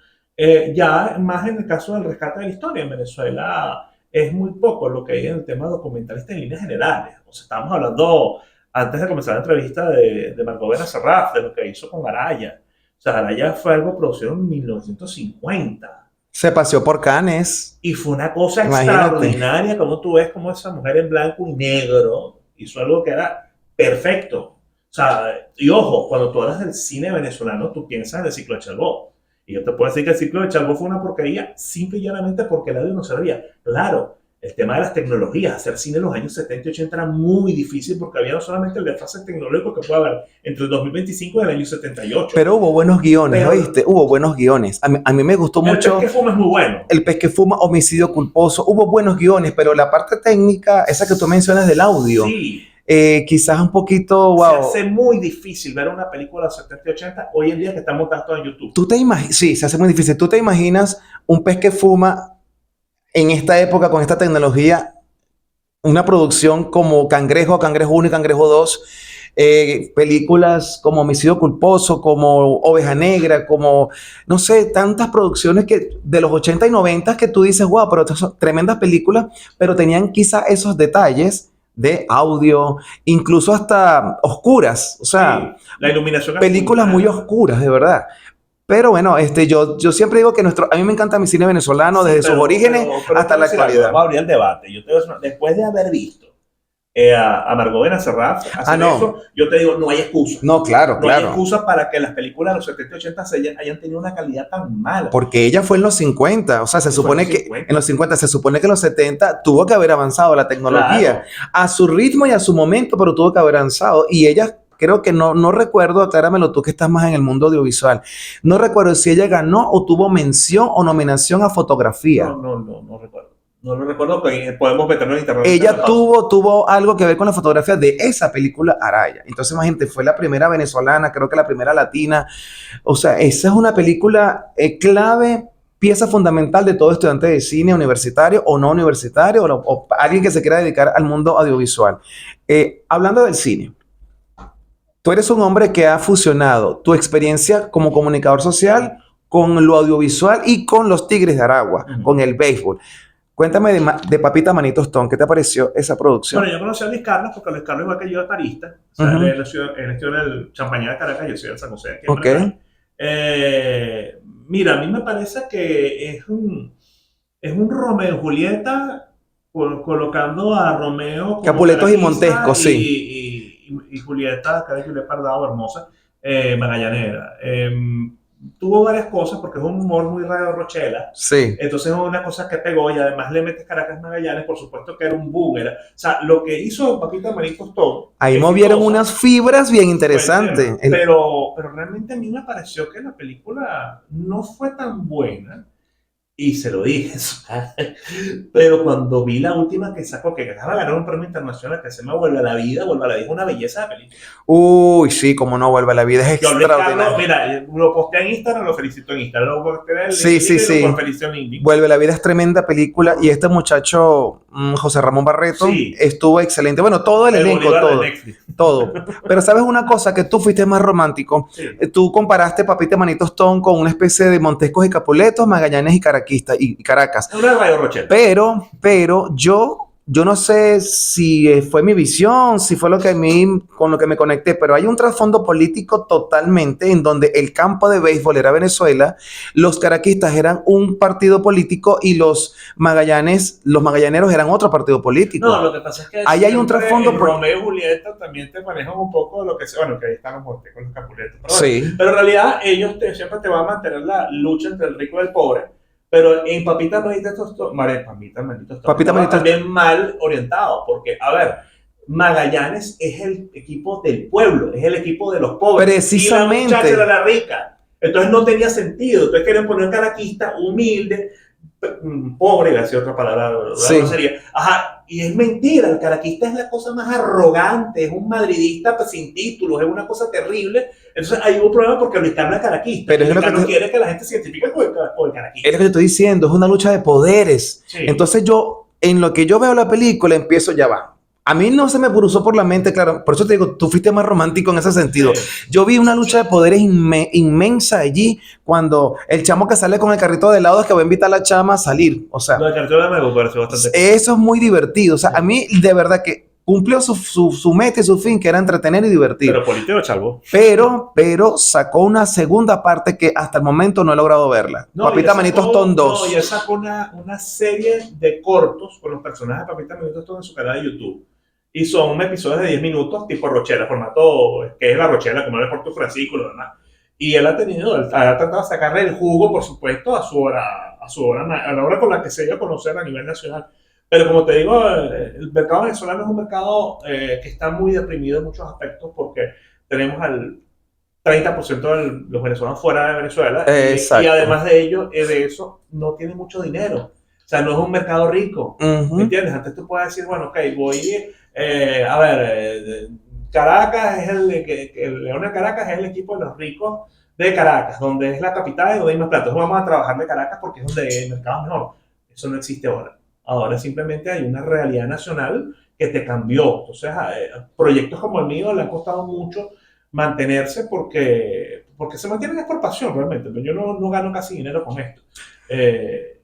Ya más en el caso del rescate de la historia en Venezuela es muy poco lo que hay en el tema documentalista en líneas generales. O sea, estábamos hablando antes de comenzar la entrevista de Margot Serrat, de lo que hizo con Araya. O sea, Araya fue algo producido en 1950. Se paseó por Cannes. Y fue una cosa Imagínate. extraordinaria, como tú ves como esa mujer en blanco y negro hizo algo que era perfecto. O sea, y ojo, cuando tú hablas del cine venezolano, tú piensas en el ciclo de Chalbó. Y yo te puedo decir que el ciclo de Chalbó fue una porquería, simple y llanamente porque el audio no servía. Claro, el tema de las tecnologías, hacer cine en los años 70 y 80 era muy difícil porque había no solamente el desfase tecnológico que puede haber entre el 2025 y el año 78. Pero hubo buenos guiones, ¿oíste? Hubo buenos guiones. A mí me gustó mucho. El pez que fuma es muy bueno. El pez que fuma, homicidio culposo. Hubo buenos guiones, pero la parte técnica, esa que tú mencionas del audio, Sí. Quizás un poquito, wow. Se hace muy difícil ver una película de 70 y 80 hoy en día que está montada en YouTube. ¿Tú te imaginas? Sí, se hace muy difícil. ¿Tú te imaginas un pez que fuma en esta época con esta tecnología? Una producción como Cangrejo, Cangrejo 1 y Cangrejo 2, películas como Homicidio Culposo, como Oveja Negra, como, no sé, tantas producciones que de los 80 y 90 que tú dices, wow, pero estas son tremendas películas, pero tenían quizá esos detalles de audio, incluso hasta oscuras, o sea, sí, la iluminación películas muy oscuras, de verdad. Pero bueno, yo siempre digo que a mí me encanta mi cine venezolano, desde sus orígenes hasta la actualidad. Vamos a abrir el debate. Yo te voy a decir, después de haber visto a Margot Benacerraf hacer no. eso, yo te digo, no hay excusa. No, claro, No hay claro. excusa para que las películas de los 70 y 80 hayan tenido una calidad tan mala. Porque ella fue en los 50, o sea, se Fue supone en los que 50. en los 50, se supone que en los 70 tuvo que haber avanzado la tecnología Claro. a su ritmo y a su momento, pero tuvo que haber avanzado. Y ella, creo que no recuerdo, acláramelo tú que estás más en el mundo audiovisual, no recuerdo si ella ganó o tuvo mención o nominación a fotografía. No recuerdo. No lo recuerdo, pero podemos meterlo en internet. Ella tuvo algo que ver con la fotografía de esa película Araya. Entonces, imagínate, fue la primera venezolana, creo que la primera latina. O sea, esa es una película clave, pieza fundamental de todo estudiante de cine universitario o no universitario o alguien que se quiera dedicar al mundo audiovisual. Hablando del cine, tú eres un hombre que ha fusionado tu experiencia como comunicador social con lo audiovisual y con los Tigres de Aragua, con el béisbol. Cuéntame de Papita Manito Stone, ¿qué te pareció esa producción? Bueno, yo conocí a Luis Carlos porque Luis Carlos, igual que yo, es barista. O sea, él estudió en el Champañá de Caracas, yo soy del San José. Aquí en Maracay. Mira, a mí me parece que es un Romeo y Julieta colocando a Romeo como Capuletos y caraquista Montescos, sí. y Julieta, que es Julieta Pardado, hermosa, magallanera. Tuvo varias cosas porque es un humor muy Radio Rochela. Sí. Entonces es una cosa que pegó y además le metes Caracas Magallanes, por supuesto que era un boom. O sea, lo que hizo Papita Manito Stone. Ahí movieron unas fibras bien interesantes. Pero realmente a mí me pareció que la película no fue tan buena. Y se lo dije, pero cuando vi la última que sacó, que acaba de ganar un premio internacional, que se llama Vuelve a la Vida, Vuelve a la Vida es una belleza de película. Uy, sí, como no, Vuelve a la Vida es extraordinario. Mira, lo posté en Instagram, lo felicito en Instagram, lo posté en sí. lo felicito en LinkedIn. Vuelve a la Vida es tremenda película y este muchacho, José Ramón Barreto, estuvo excelente. Bueno, todo el elenco, todo. Pero ¿sabes una cosa? Que tú fuiste más romántico. Sí. Tú comparaste Papita Manito Stone con una especie de Montescos y Capuletos, Magallanes y Caracas. Una Radio Rochelle. Pero yo no sé si fue mi visión, si fue con lo que me conecté, pero hay un trasfondo político totalmente en donde el campo de béisbol era Venezuela, los caraquistas eran un partido político y los magallaneros eran otro partido político. No, lo que pasa es que ahí hay un trasfondo. Romeo y Julieta también te manejan un poco lo que sea, bueno, que ahí están los Capuletos. Sí. Pero en realidad ellos siempre te van a mantener la lucha entre el rico y el pobre. Pero en Papita Manito Stone también mal orientado, porque, a ver, Magallanes es el equipo del pueblo, es el equipo de los pobres. Precisamente. Y la muchacha era la rica. Entonces no tenía sentido. Entonces querían poner un caraquista humilde, pobre, iba a decir otra palabra, sí. No sería. Ajá, y es mentira, el caraquista es la cosa más arrogante, es un madridista sin títulos, es una cosa terrible. Entonces hay un problema porque Luis Carlos es caraquista. Pero es lo que no quiere que la gente se identifique con el caraquista. Es lo que te estoy diciendo, es una lucha de poderes. Sí. Entonces en lo que yo veo la película, empiezo ya va. A mí no se me cruzó por la mente, claro, por eso te digo, tú fuiste más romántico en ese sentido. Sí. Yo vi una lucha de poderes inmensa allí, cuando el chamo que sale con el carrito de helados que va a invitar a la chama a salir, o sea. No, el carrito de helados me pareció bastante. Eso es muy divertido, o sea, a mí de verdad que cumplió su meta y su fin, que era entretener y divertir. Pero político salvo. Pero sacó una segunda parte que hasta el momento no he logrado verla. No, Papita Manito Stone 2. No, y él sacó una serie de cortos con los personajes de Papita Manito Stone en su canal de YouTube. Y son episodios de 10 minutos tipo Rochela, formato que es la Rochela, como el Puerto Francisco y lo demás. Y él ha tratado de sacarle el jugo, por supuesto, a la obra con la que se dio a conocer a nivel nacional. Pero como te digo, el mercado venezolano es un mercado que está muy deprimido en muchos aspectos porque tenemos al 30% de los venezolanos fuera de Venezuela. Y además de ello, de eso, no tiene mucho dinero. O sea, no es un mercado rico. ¿Me entiendes? Antes tú puedes decir, bueno, ok, voy a ver, Caracas es el León de Caracas es el equipo de los ricos de Caracas, donde es la capital y donde hay más plata. Entonces vamos a trabajar de Caracas porque es donde el mercado es mejor. Eso no existe ahora. Ahora simplemente hay una realidad nacional que te cambió. Entonces, proyectos como el mío le han costado mucho mantenerse porque se mantienen es por pasión realmente. Pero yo no gano casi dinero con esto.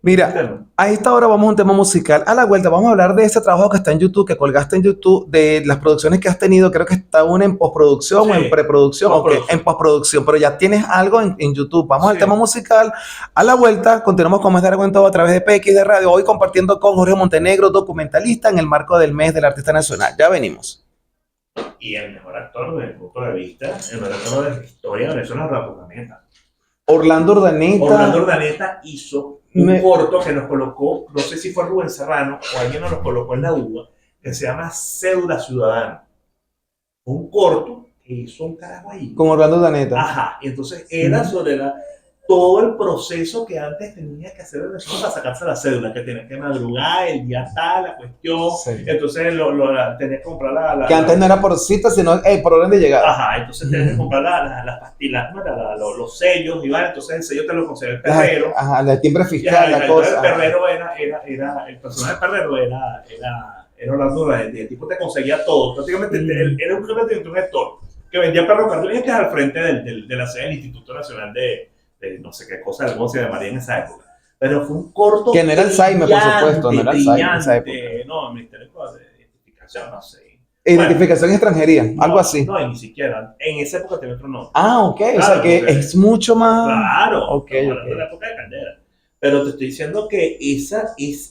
Mira, a esta hora vamos a un tema musical. A la vuelta vamos a hablar de ese trabajo que está en YouTube, que colgaste en YouTube, de las producciones que has tenido. Creo que está una en postproducción o en Sí, preproducción, o que postproducción. en postproducción, pero ya tienes algo en YouTube. Vamos al Sí. tema musical. A la vuelta continuamos con más de Aragua en Todo a través de PX de Radio. Hoy compartiendo con Jorge Montenegro, documentalista en el marco del mes del artista nacional. Ya venimos. Y el mejor actor desde el punto de vista, el mejor actor de la historia de Venezuela es Orlando Urdaneta. Orlando Urdaneta. Orlando Urdaneta hizo un corto que nos colocó, no sé si fue Rubén Serrano o alguien nos lo colocó en la UBA, que se llama Cédula Ciudadana. Un corto que hizo un carajo ahí. Con Orlando Urdaneta. Ajá, y entonces era sobre todo el proceso que antes tenía que hacer para sacarse la cédula, que tenía que madrugar, el día tal, la cuestión. Sí. Entonces tenía que comprar que antes no era por cita, sino por orden de llegada. Ajá, entonces tenías que comprar las pastillas, los sellos, y vale, entonces el sello te lo conseguía el perrero. Ajá, el timbre fiscal, la cosa. El perrero el personaje del perrero era Orlando Urdaneta, y el tipo te conseguía todo. Prácticamente era un gestor que vendía perros cartelitos al frente de la sede del Instituto Nacional de no sé qué cosa, algo se llamaría en esa época. Pero fue un corto. Que no era Alzheimer, por supuesto, no era Alzheimer en esa época. No, el Ministerio de Identificación, no sé. Identificación y extranjería, algo así. No, ni siquiera. En esa época tenía otro nombre. Ok, claro, o sea que es mucho más. Claro, ok. De la época de Caldera. Pero te estoy diciendo que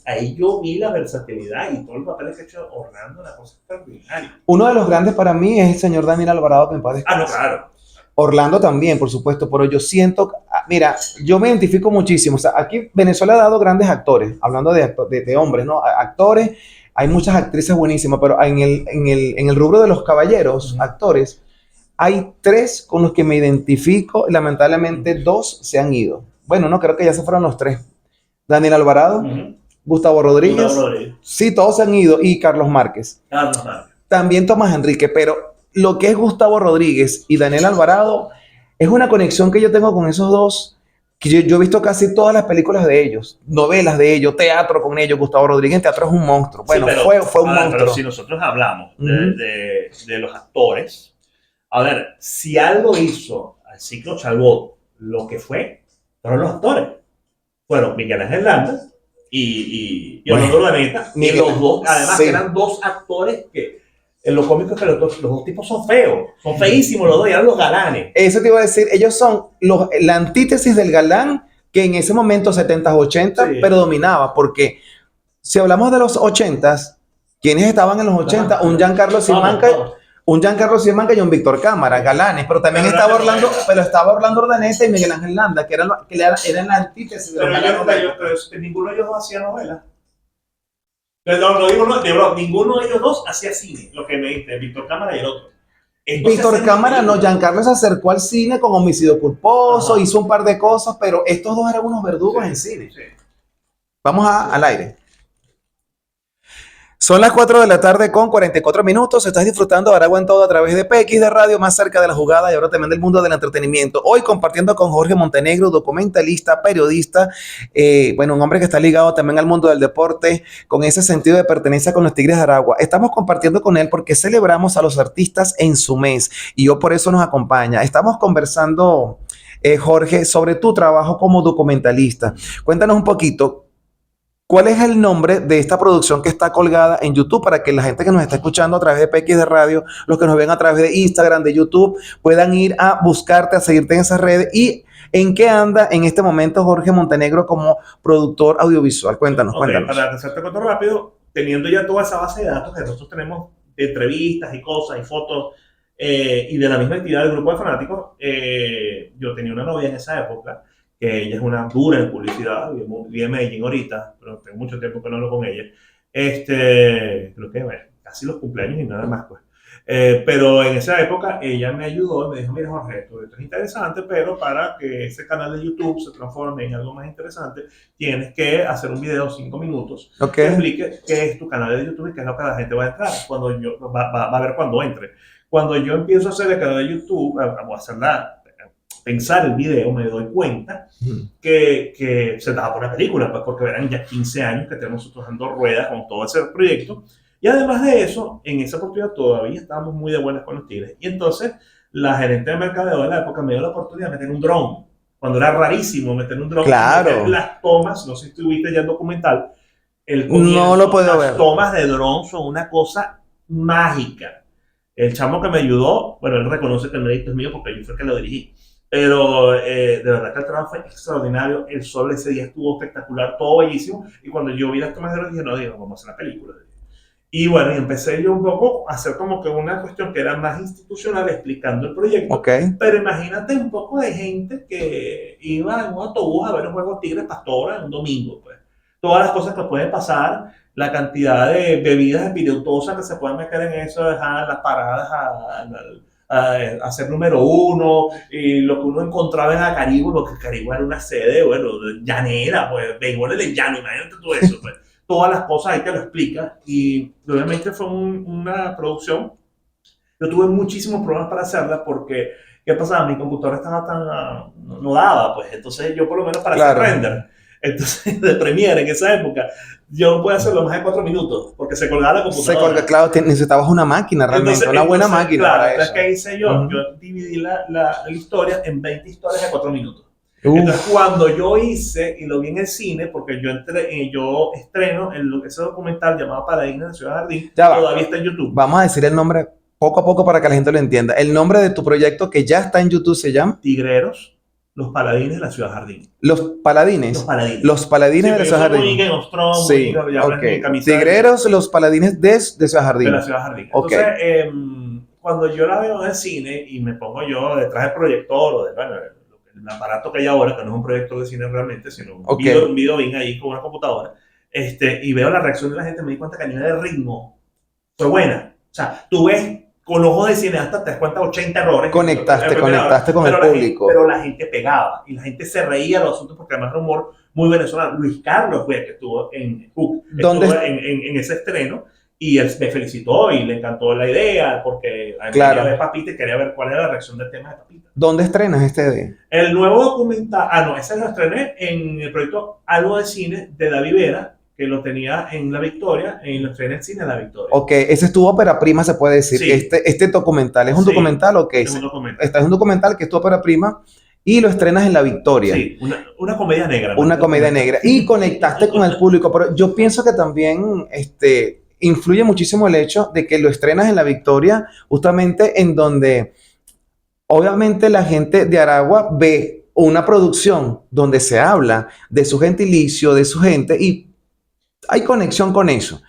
ahí yo vi la versatilidad y todos los papeles que ha hecho Orlando, una cosa extraordinaria. Uno de los grandes para mí es el señor Daniel Alvarado, que me parece. No, claro. Orlando también, por supuesto, pero yo siento, mira, yo me identifico muchísimo. O sea, aquí Venezuela ha dado grandes actores, hablando de hombres, ¿no? Actores, hay muchas actrices buenísimas, pero en el rubro de los caballeros, actores, hay 3 con los que me identifico, y lamentablemente 2 se han ido. Bueno, no, creo que ya se fueron los 3. Daniel Alvarado, Gustavo Rodríguez, sí, todos se han ido, y Carlos Márquez. También Tomás Enrique, pero lo que es Gustavo Rodríguez y Daniel Alvarado es una conexión que yo tengo con esos dos, que yo he visto casi todas las películas de ellos, novelas de ellos, teatro con ellos. Gustavo Rodríguez en teatro es un monstruo. Bueno, sí, fue un monstruo. Pero si nosotros hablamos de los actores, a ver, si algo hizo al ciclo Chalbot, lo que fueron los actores. Fueron Miguel Ángel Landa y Orlando Urdaneta. Y los dos, además, sí, eran 2 actores que en lo cómico es que los dos tipos son feos, son feísimos los dos, y eran los galanes. Eso te iba a decir, ellos son la antítesis del galán que en ese momento, 70s, 80s, sí, pero dominaba, porque si hablamos de los 80s, ¿quiénes estaban en los 80? Un Giancarlo Simanca y un Víctor Cámara, galanes, pero también estaba Orlando Urdaneta y Miguel Ángel Landa, que eran la antítesis de los galanes. Pero ninguno de ellos dos hacía novelas. No digo, ninguno de ellos dos hacía cine, lo que me dijiste, Víctor Cámara y el otro. Víctor Cámara no, Giancarlo se acercó al cine con Homicidio Culposo, hizo un par de cosas, pero estos dos eran unos verdugos en cine. Sí. Vamos al aire. Son las 4 de la tarde con 44 minutos. Estás disfrutando de Aragua en Todo a través de PX de Radio, más cerca de la jugada y ahora también del mundo del entretenimiento. Hoy compartiendo con Jorge Montenegro, documentalista, periodista, un hombre que está ligado también al mundo del deporte, con ese sentido de pertenencia con los Tigres de Aragua. Estamos compartiendo con él porque celebramos a los artistas en su mes y yo por eso nos acompaña. Estamos conversando, Jorge, sobre tu trabajo como documentalista. Cuéntanos un poquito. ¿Cuál es el nombre de esta producción que está colgada en YouTube para que la gente que nos está escuchando a través de PX de Radio, los que nos ven a través de Instagram, de YouTube, puedan ir a buscarte, a seguirte en esas redes? ¿Y en qué anda en este momento Jorge Montenegro como productor audiovisual? Cuéntanos. Para hacerte cuento rápido, teniendo ya toda esa base de datos que nosotros tenemos de entrevistas y cosas y fotos y de la misma entidad del grupo de fanáticos, yo tenía una novia en esa época, que ella es una dura en publicidad, vive en Medellín ahorita, pero tengo mucho tiempo que no hablo con ella. Creo que casi los cumpleaños y nada más, pues. Pero en esa época ella me ayudó y me dijo, mira Jorge, esto es interesante, pero para que ese canal de YouTube se transforme en algo más interesante, tienes que hacer un video de 5 minutos que explique qué es tu canal de YouTube y qué es lo que la gente va a entrar, va a ver cuando entre. Cuando yo empiezo a hacer el canal de YouTube, a hacerla, pensar el video, me doy cuenta que se daba por la película, pues porque eran ya 15 años que tenemos nosotros dando ruedas con todo ese proyecto. Y además de eso, en esa oportunidad todavía estábamos muy de buenas con los Tigres. Y entonces la gerente de mercadeo de la época me dio la oportunidad de meter un dron cuando era rarísimo meter un dron. Claro. Meter las tomas, no sé si estuviste ya el documental, No lo puedo ver. Las tomas de dron son una cosa mágica. El chamo que me ayudó, bueno, él reconoce que el mérito es mío porque yo fue el que lo dirigí. Pero de verdad que el trabajo fue extraordinario. El sol ese día estuvo espectacular, todo bellísimo. Y cuando yo vi las tomas de dron dije, no, vamos a hacer la película. Y bueno, y empecé yo un poco a hacer como que una cuestión que era más institucional explicando el proyecto. Ok. Pero imagínate un poco de gente que iba en un autobús a ver un juego Tigres Pastora un domingo, pues. Todas las cosas que pueden pasar, la cantidad de bebidas espirituosas que se pueden meter en eso, dejar las paradas a ser número uno, y lo que uno encontraba en Acarigua, porque Acarigua era una sede, bueno, llanera, pues, béisbol del llano, imagínate todo eso, pues. Todas las cosas ahí te lo explica, y obviamente fue una producción. Yo tuve muchísimos problemas para hacerla porque, ¿qué pasaba? Mi computadora estaba no daba, pues, entonces yo por lo menos para hacer render, entonces de Premiere en esa época, yo no podía hacerlo más de 4 minutos porque se colgaba la computadora. Se colga, claro, necesitabas una máquina realmente, una buena máquina. Claro, para entonces, eso. ¿qué hice yo? Yo dividí la historia en 20 historias de 4 minutos. Entonces, cuando yo hice y lo vi en el cine, porque yo estreno ese documental llamado Paladines de la Ciudad Jardín, todavía está en YouTube. Vamos a decir el nombre poco a poco para que la gente lo entienda. El nombre de tu proyecto que ya está en YouTube se llama Tigreros, los Paladines de la Ciudad Jardín. ¿Los Paladines? Los Paladines. Los Paladines de la Ciudad Jardín. Muy Game of Thrones, sí, muy Tigreros, los Paladines de Ciudad Jardín. De la Ciudad Jardín. Entonces, cuando yo la veo en el cine y me pongo yo detrás del proyector o el aparato que hay ahora, que no es un proyector de cine realmente, sino un video bien ahí con una computadora, y veo la reacción de la gente, me di cuenta que a nivel de ritmo fue buena. O sea, tú ves con ojos de cineasta, te das cuenta 80 errores. Conectaste con el público. Pero la gente pegaba y la gente se reía de los asuntos porque además era un humor muy venezolano. Luis Carlos fue el que estuvo en Hook, en ese estreno, y él me felicitó y le encantó la idea porque quería ver Papita y quería ver cuál era la reacción del tema de Papita. ¿Dónde estrenas este? El nuevo documental, ese lo estrené en el proyecto Algo de Cine de David Vera, que lo tenía en La Victoria, lo estrené en Cine La Victoria. Ok, ese es tu ópera prima, se puede decir. Sí. Este documental, ¿es un documental o qué? Es un documental. Es un documental que es tu ópera prima y lo estrenas en La Victoria. Sí, una comedia negra. Una comedia negra. Y conectaste con el público, pero yo pienso que también influye muchísimo el hecho de que lo estrenas en La Victoria, justamente en donde obviamente la gente de Aragua ve una producción donde se habla de su gentilicio, de su gente, y hay conexión con eso.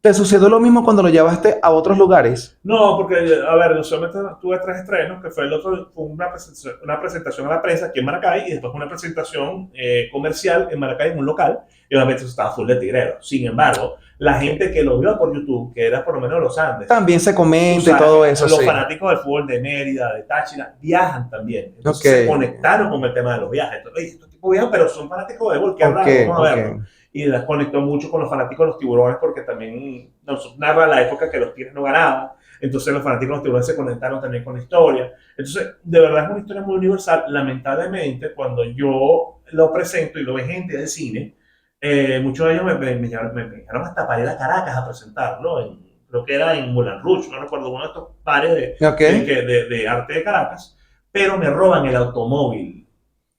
¿Te sucedió lo mismo cuando lo llevaste a otros lugares? No, porque, a ver, yo solamente tuve 3 estrenos, que fue una presentación a la prensa aquí en Maracay y después una presentación comercial en Maracay en un local, y obviamente eso estaba full de tigreros. Sin embargo, la gente que lo vio por YouTube, que era por lo menos los Andes, también se comenta y todo eso. Los fanáticos del fútbol de Mérida, de Táchira, viajan también. Entonces se conectaron con el tema de los viajes. Entonces, estos tipos viajan, pero son fanáticos de fútbol, que vamos a verlo. Y las conectó mucho con los fanáticos de los Tiburones porque también nos narra la época que los Tigres no ganaban. Entonces los fanáticos de los Tiburones se conectaron también con la historia. Entonces, de verdad es una historia muy universal. Lamentablemente, cuando yo lo presento y lo ve gente del cine, muchos de ellos me llegaron hasta para ir a Caracas a presentarlo. Creo que era en Moulin Rouge, no recuerdo, uno de estos pares de arte de Caracas. Pero me roban el automóvil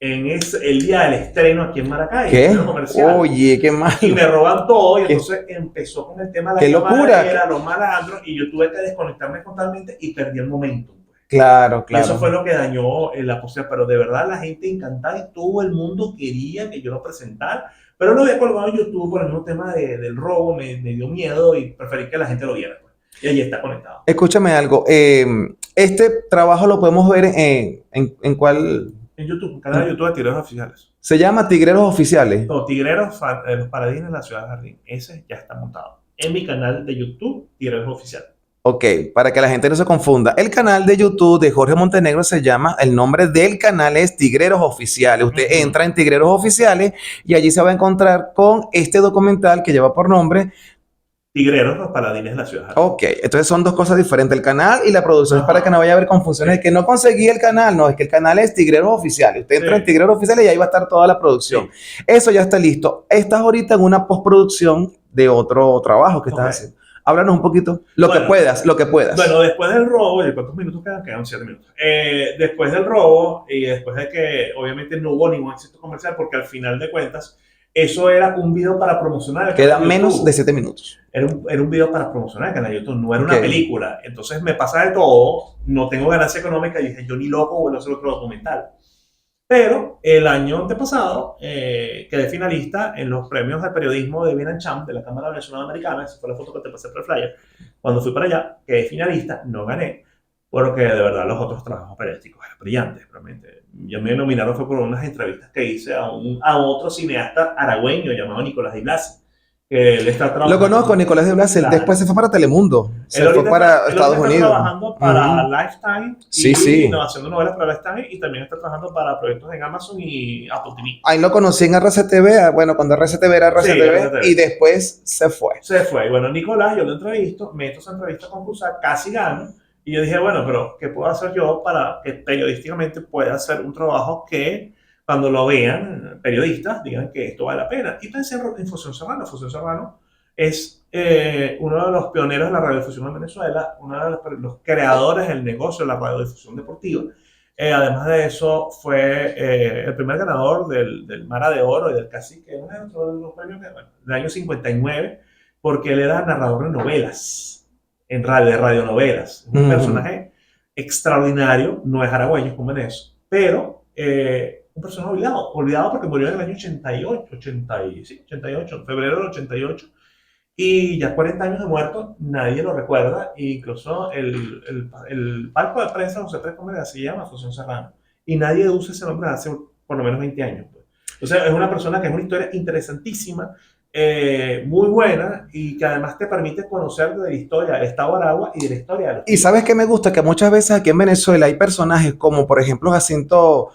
el día del estreno aquí en Maracay. ¿Qué? Oye, qué mal. Y me roban todo, y entonces empezó con el tema de ¡qué locura! Los malandros, y yo tuve que desconectarme totalmente y perdí el momento. Claro. Y eso fue lo que dañó la posibilidad, pero de verdad la gente encantada y todo el mundo quería que yo lo presentara, pero lo había colgado en YouTube por el mismo tema del robo, me dio miedo y preferí que la gente lo viera. Y ahí está conectado. Escúchame algo, este trabajo lo podemos ver en cuál... En YouTube, un canal de YouTube de Tigreros Oficiales. ¿Se llama Tigreros Oficiales? No, Tigreros, los Paladines de la Ciudad Jardín. Ese ya está montado en mi canal de YouTube, Tigreros Oficiales. Ok, para que la gente no se confunda. El canal de YouTube de Jorge Montenegro se llama, el nombre del canal es Tigreros Oficiales. Usted entra en Tigreros Oficiales y allí se va a encontrar con este documental que lleva por nombre Tigreros, los Paladines de la Ciudad Jardín. Ok, entonces son dos cosas diferentes, el canal y la producción. Es para que no vaya a haber confusiones de que no conseguí el canal, no, es que el canal es Tigreros Oficiales. Usted entra en Tigreros Oficiales y ahí va a estar toda la producción. Eso ya está listo. Estás ahorita en una postproducción de otro trabajo que estás haciendo. Háblanos un poquito, lo que puedas. Bueno, después del robo, ¿y cuántos minutos quedan? Quedan 7 minutos. Después del robo y después de que obviamente no hubo ningún éxito comercial, porque al final de cuentas, eso era un video para promocionar el Quedan canal de menos YouTube. de 7 minutos. Era un video para promocionar el canal de YouTube, no era una Ok. película. Entonces me pasa de todo, no tengo ganancia económica y dije, yo ni loco vuelvo a hacer otro documental. Pero el año antepasado quedé finalista en los premios de periodismo de Bienancham de la Cámara Venezolana Americana. Esa fue la foto que te pasé por el flyer. Cuando fui para allá, quedé finalista, no gané, porque de verdad los otros trabajos periodísticos eran brillantes, realmente. Ya me nominaron fue por unas entrevistas que hice a otro cineasta aragüeño llamado Nicolás Di Blasi, que él está trabajando. Lo conozco, Nicolás de Blas. Claro. Después se fue para Telemundo. Se Él fue ahorita para él Estados ahorita Unidos. Está trabajando para Ujú. Lifetime Sí, y sí. haciendo novelas para Lifetime, y también está trabajando para proyectos en Amazon y Apple TV. Ahí lo conocí en RCTV, bueno, cuando RCTV era RCTV, Sí, RCTV. y después se fue. Se fue. Y bueno, Nicolás, yo lo entrevisto, meto esa entrevista concursal, casi gano. Y yo dije, bueno, pero ¿qué puedo hacer yo para que periodísticamente pueda hacer un trabajo que cuando lo vean periodistas digan que esto vale la pena? Y pensé en Fusión Serrano. Fusión Serrano es uno de los pioneros de la radiodifusión en Venezuela, uno de los creadores del negocio de la radiodifusión deportiva. Además de eso, fue el primer ganador del Mara de Oro y del Cacique, uno de los premios del año 59, porque él era narrador de novelas, de radionovelas. Es un personaje extraordinario, no es aragüeño como en eso, pero un personaje olvidado porque murió en el año 88, en febrero del 88, y ya 40 años de muerto, nadie lo recuerda, e incluso el palco de prensa José Pérez Comedia se llama Fusión Serrano, y nadie usa ese nombre hace por lo menos 20 años. Entonces es una persona que es una historia interesantísima, muy buena, y que además te permite conocer de la historia del Estado de Aragua y de la historia de los Y sabes que me gusta que muchas veces aquí en Venezuela hay personajes como por ejemplo Jacinto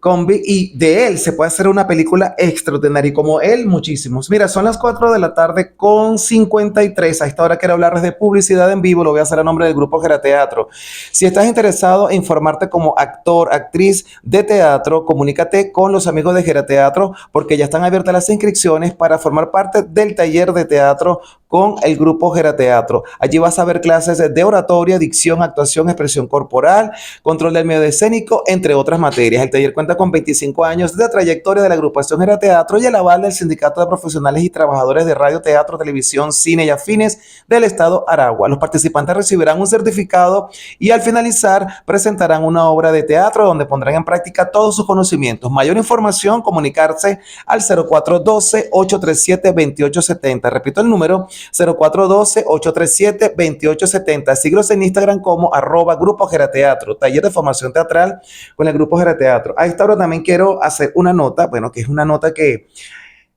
Combi, y de él se puede hacer una película extraordinaria, y como él muchísimos. Mira, son las 4 de la tarde con 53. A esta hora quiero hablarles de publicidad en vivo. Lo voy a hacer a nombre del Grupo Gerateatro. Si estás interesado en formarte como actor, actriz de teatro, comunícate con los amigos de Gerateatro, porque ya están abiertas las inscripciones para formar parte del taller de teatro con el Grupo Gerateatro. Allí vas a ver clases de oratoria, dicción, actuación, expresión corporal, control del medio escénico, entre otras materias. El taller cuenta con 25 años de trayectoria de la agrupación Gerateatro y el aval del Sindicato de Profesionales y Trabajadores de Radio, Teatro, Televisión, Cine y Afines del Estado Aragua. Los participantes recibirán un certificado y al finalizar presentarán una obra de teatro donde pondrán en práctica todos sus conocimientos. Mayor información, comunicarse al 0412-837-2870. Repito el número, 0412-837-2870. Síguenos en Instagram como @Grupo Gerateatro, taller de formación teatral con el Grupo Gerateatro. A esta hora también quiero hacer una nota, bueno, que es una nota que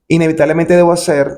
inevitablemente debo hacer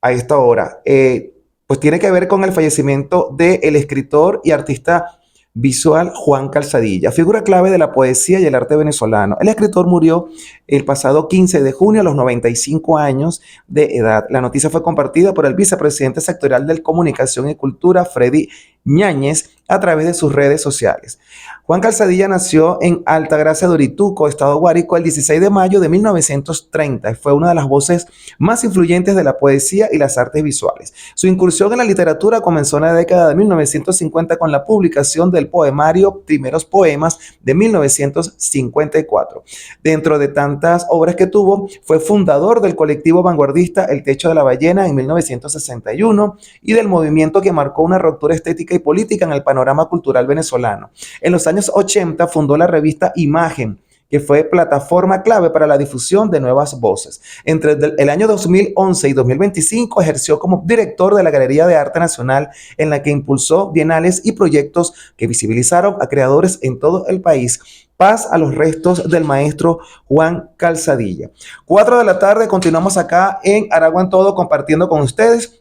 a esta hora. Pues tiene que ver con el fallecimiento del escritor y artista visual Juan Calzadilla, figura clave de la poesía y el arte venezolano. El escritor murió el pasado 15 de junio a los 95 años de edad. La noticia fue compartida por el vicepresidente sectorial de Comunicación y Cultura, Freddy Ñáñez, a través de sus redes sociales. Juan Calzadilla nació en Altagracia de Orituco, estado Guárico, el 16 de mayo de 1930 y fue una de las voces más influyentes de la poesía y las artes visuales. Su incursión en la literatura comenzó en la década de 1950 con la publicación del poemario Primeros Poemas de 1954. Dentro de tantas obras que tuvo, fue fundador del colectivo vanguardista El Techo de la Ballena en 1961 y del movimiento que marcó una ruptura estética y política en el panorama cultural venezolano. En los años 80 fundó la revista Imagen, que fue plataforma clave para la difusión de nuevas voces. Entre el año 2011 y 2025 ejerció como director de la Galería de Arte Nacional, en la que impulsó bienales y proyectos que visibilizaron a creadores en todo el país. Paz a los restos del maestro Juan Calzadilla. 4 de la tarde, continuamos acá en Aragua en Todo compartiendo con ustedes.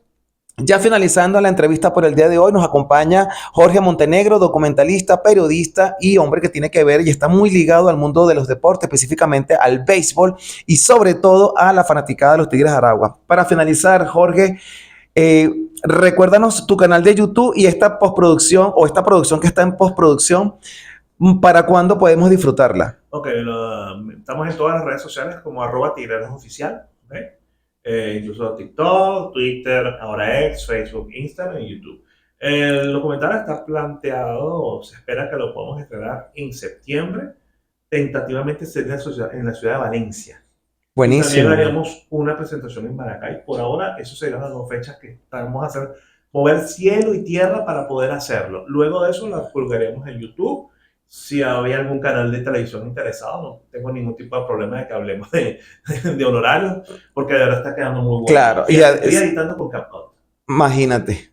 Ya finalizando la entrevista por el día de hoy, nos acompaña Jorge Montenegro, documentalista, periodista y hombre que tiene que ver y está muy ligado al mundo de los deportes, específicamente al béisbol y sobre todo a la fanaticada de los Tigres de Aragua. Para finalizar, Jorge, recuérdanos tu canal de YouTube y esta postproducción o esta producción que está en postproducción, ¿para cuándo podemos disfrutarla? Ok, estamos en todas las redes sociales como @tigrerosoficial, ¿okay? incluso TikTok, Twitter, ahora X, Facebook, Instagram y YouTube. El documental está planteado, se espera que lo podamos estrenar en septiembre, tentativamente sería en la ciudad de Valencia. Y también Buenísimo. haremos una presentación en Maracay. Por ahora, eso serían las dos fechas que estamos a hacer, mover cielo y tierra para poder hacerlo. Luego de eso, la colgaremos en YouTube. Si había algún canal de televisión interesado, no tengo ningún tipo de problema de que hablemos de honorarios, porque de verdad está quedando muy bueno. Claro, Y estoy editando con CapCut. Imagínate.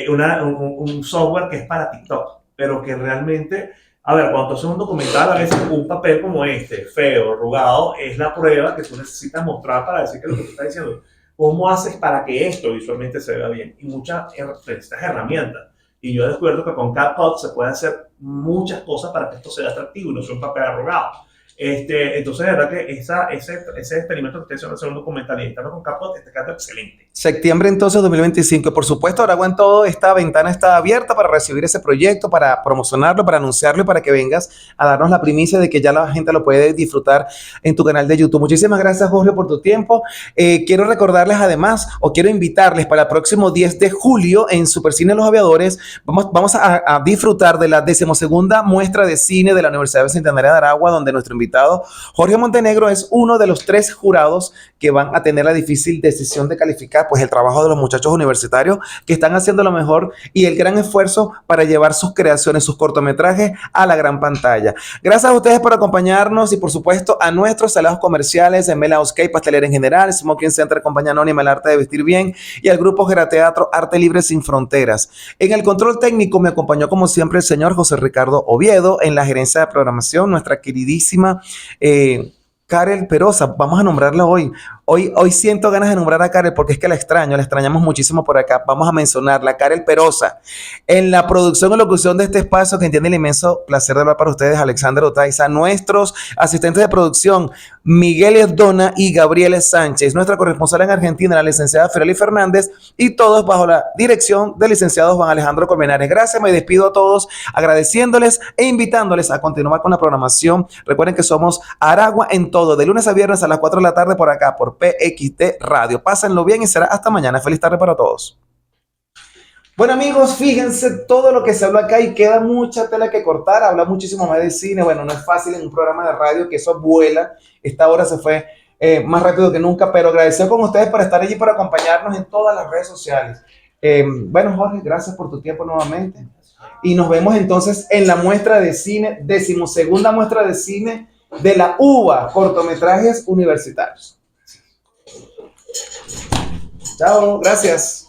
Un software que es para TikTok, pero que realmente, a ver, cuando haces un documental, a veces un papel como este, feo, arrugado, es la prueba que tú necesitas mostrar para decir que lo que tú estás diciendo, ¿cómo haces para que esto visualmente se vea bien? Y muchas estas herramientas. Y yo he descubierto que con CapCut se puede hacer muchas cosas para que esto sea atractivo y no sea un papel arrugado. Entonces, de verdad que ese experimento que ustedes hicieron hacer un documental y editarlo con CapCut está quedando excelente. Septiembre entonces 2025. Por supuesto, Aragua en todo, esta ventana está abierta para recibir ese proyecto, para promocionarlo, para anunciarlo y para que vengas a darnos la primicia de que ya la gente lo puede disfrutar en tu canal de YouTube. Muchísimas gracias, Jorge, por tu tiempo. Quiero recordarles además, o quiero invitarles para el próximo 10 de julio en Supercine Los Aviadores, vamos a disfrutar de la 12ª muestra de cine de la Universidad Bicentenaria de Aragua, donde nuestro invitado Jorge Montenegro es uno de los 3 jurados que van a tener la difícil decisión de calificar pues el trabajo de los muchachos universitarios que están haciendo lo mejor y el gran esfuerzo para llevar sus creaciones, sus cortometrajes a la gran pantalla. Gracias a ustedes por acompañarnos y por supuesto a nuestros aliados comerciales en Mela House, Pastelera en General, Smoking Center, Compañía Anónima, El Arte de Vestir Bien y al Grupo Gerateatro Arte Libre Sin Fronteras. En el control técnico me acompañó como siempre el señor José Ricardo Oviedo, en la gerencia de programación nuestra queridísima Karel Perosa, vamos a nombrarla hoy. Hoy siento ganas de nombrar a Karel porque es que la extrañamos muchísimo por acá. Vamos a mencionarla, Karel Perosa. En la producción y locución de este espacio, que entiende el inmenso placer de hablar para ustedes, Alexander Otaiza, nuestros asistentes de producción, Miguel Esdona y Gabriela Sánchez, nuestra corresponsal en Argentina, la licenciada Fereli Fernández, y todos bajo la dirección del licenciado Juan Alejandro Colmenares. Gracias, me despido a todos agradeciéndoles e invitándoles a continuar con la programación. Recuerden que somos Aragua en todo, de lunes a viernes a las 4 de la tarde por acá, por PXT Radio. Pásenlo bien y será hasta mañana. Feliz tarde para todos. Bueno, amigos, fíjense todo lo que se habla acá y queda mucha tela que cortar. Habla muchísimo más de cine. Bueno, no es fácil en un programa de radio que eso vuela. Esta hora se fue más rápido que nunca, pero agradecido con ustedes por estar allí, por acompañarnos en todas las redes sociales. Bueno, Jorge, gracias por tu tiempo nuevamente. Y nos vemos entonces en la muestra de cine, 12ª muestra de cine de la UBA, cortometrajes universitarios. Chao, gracias.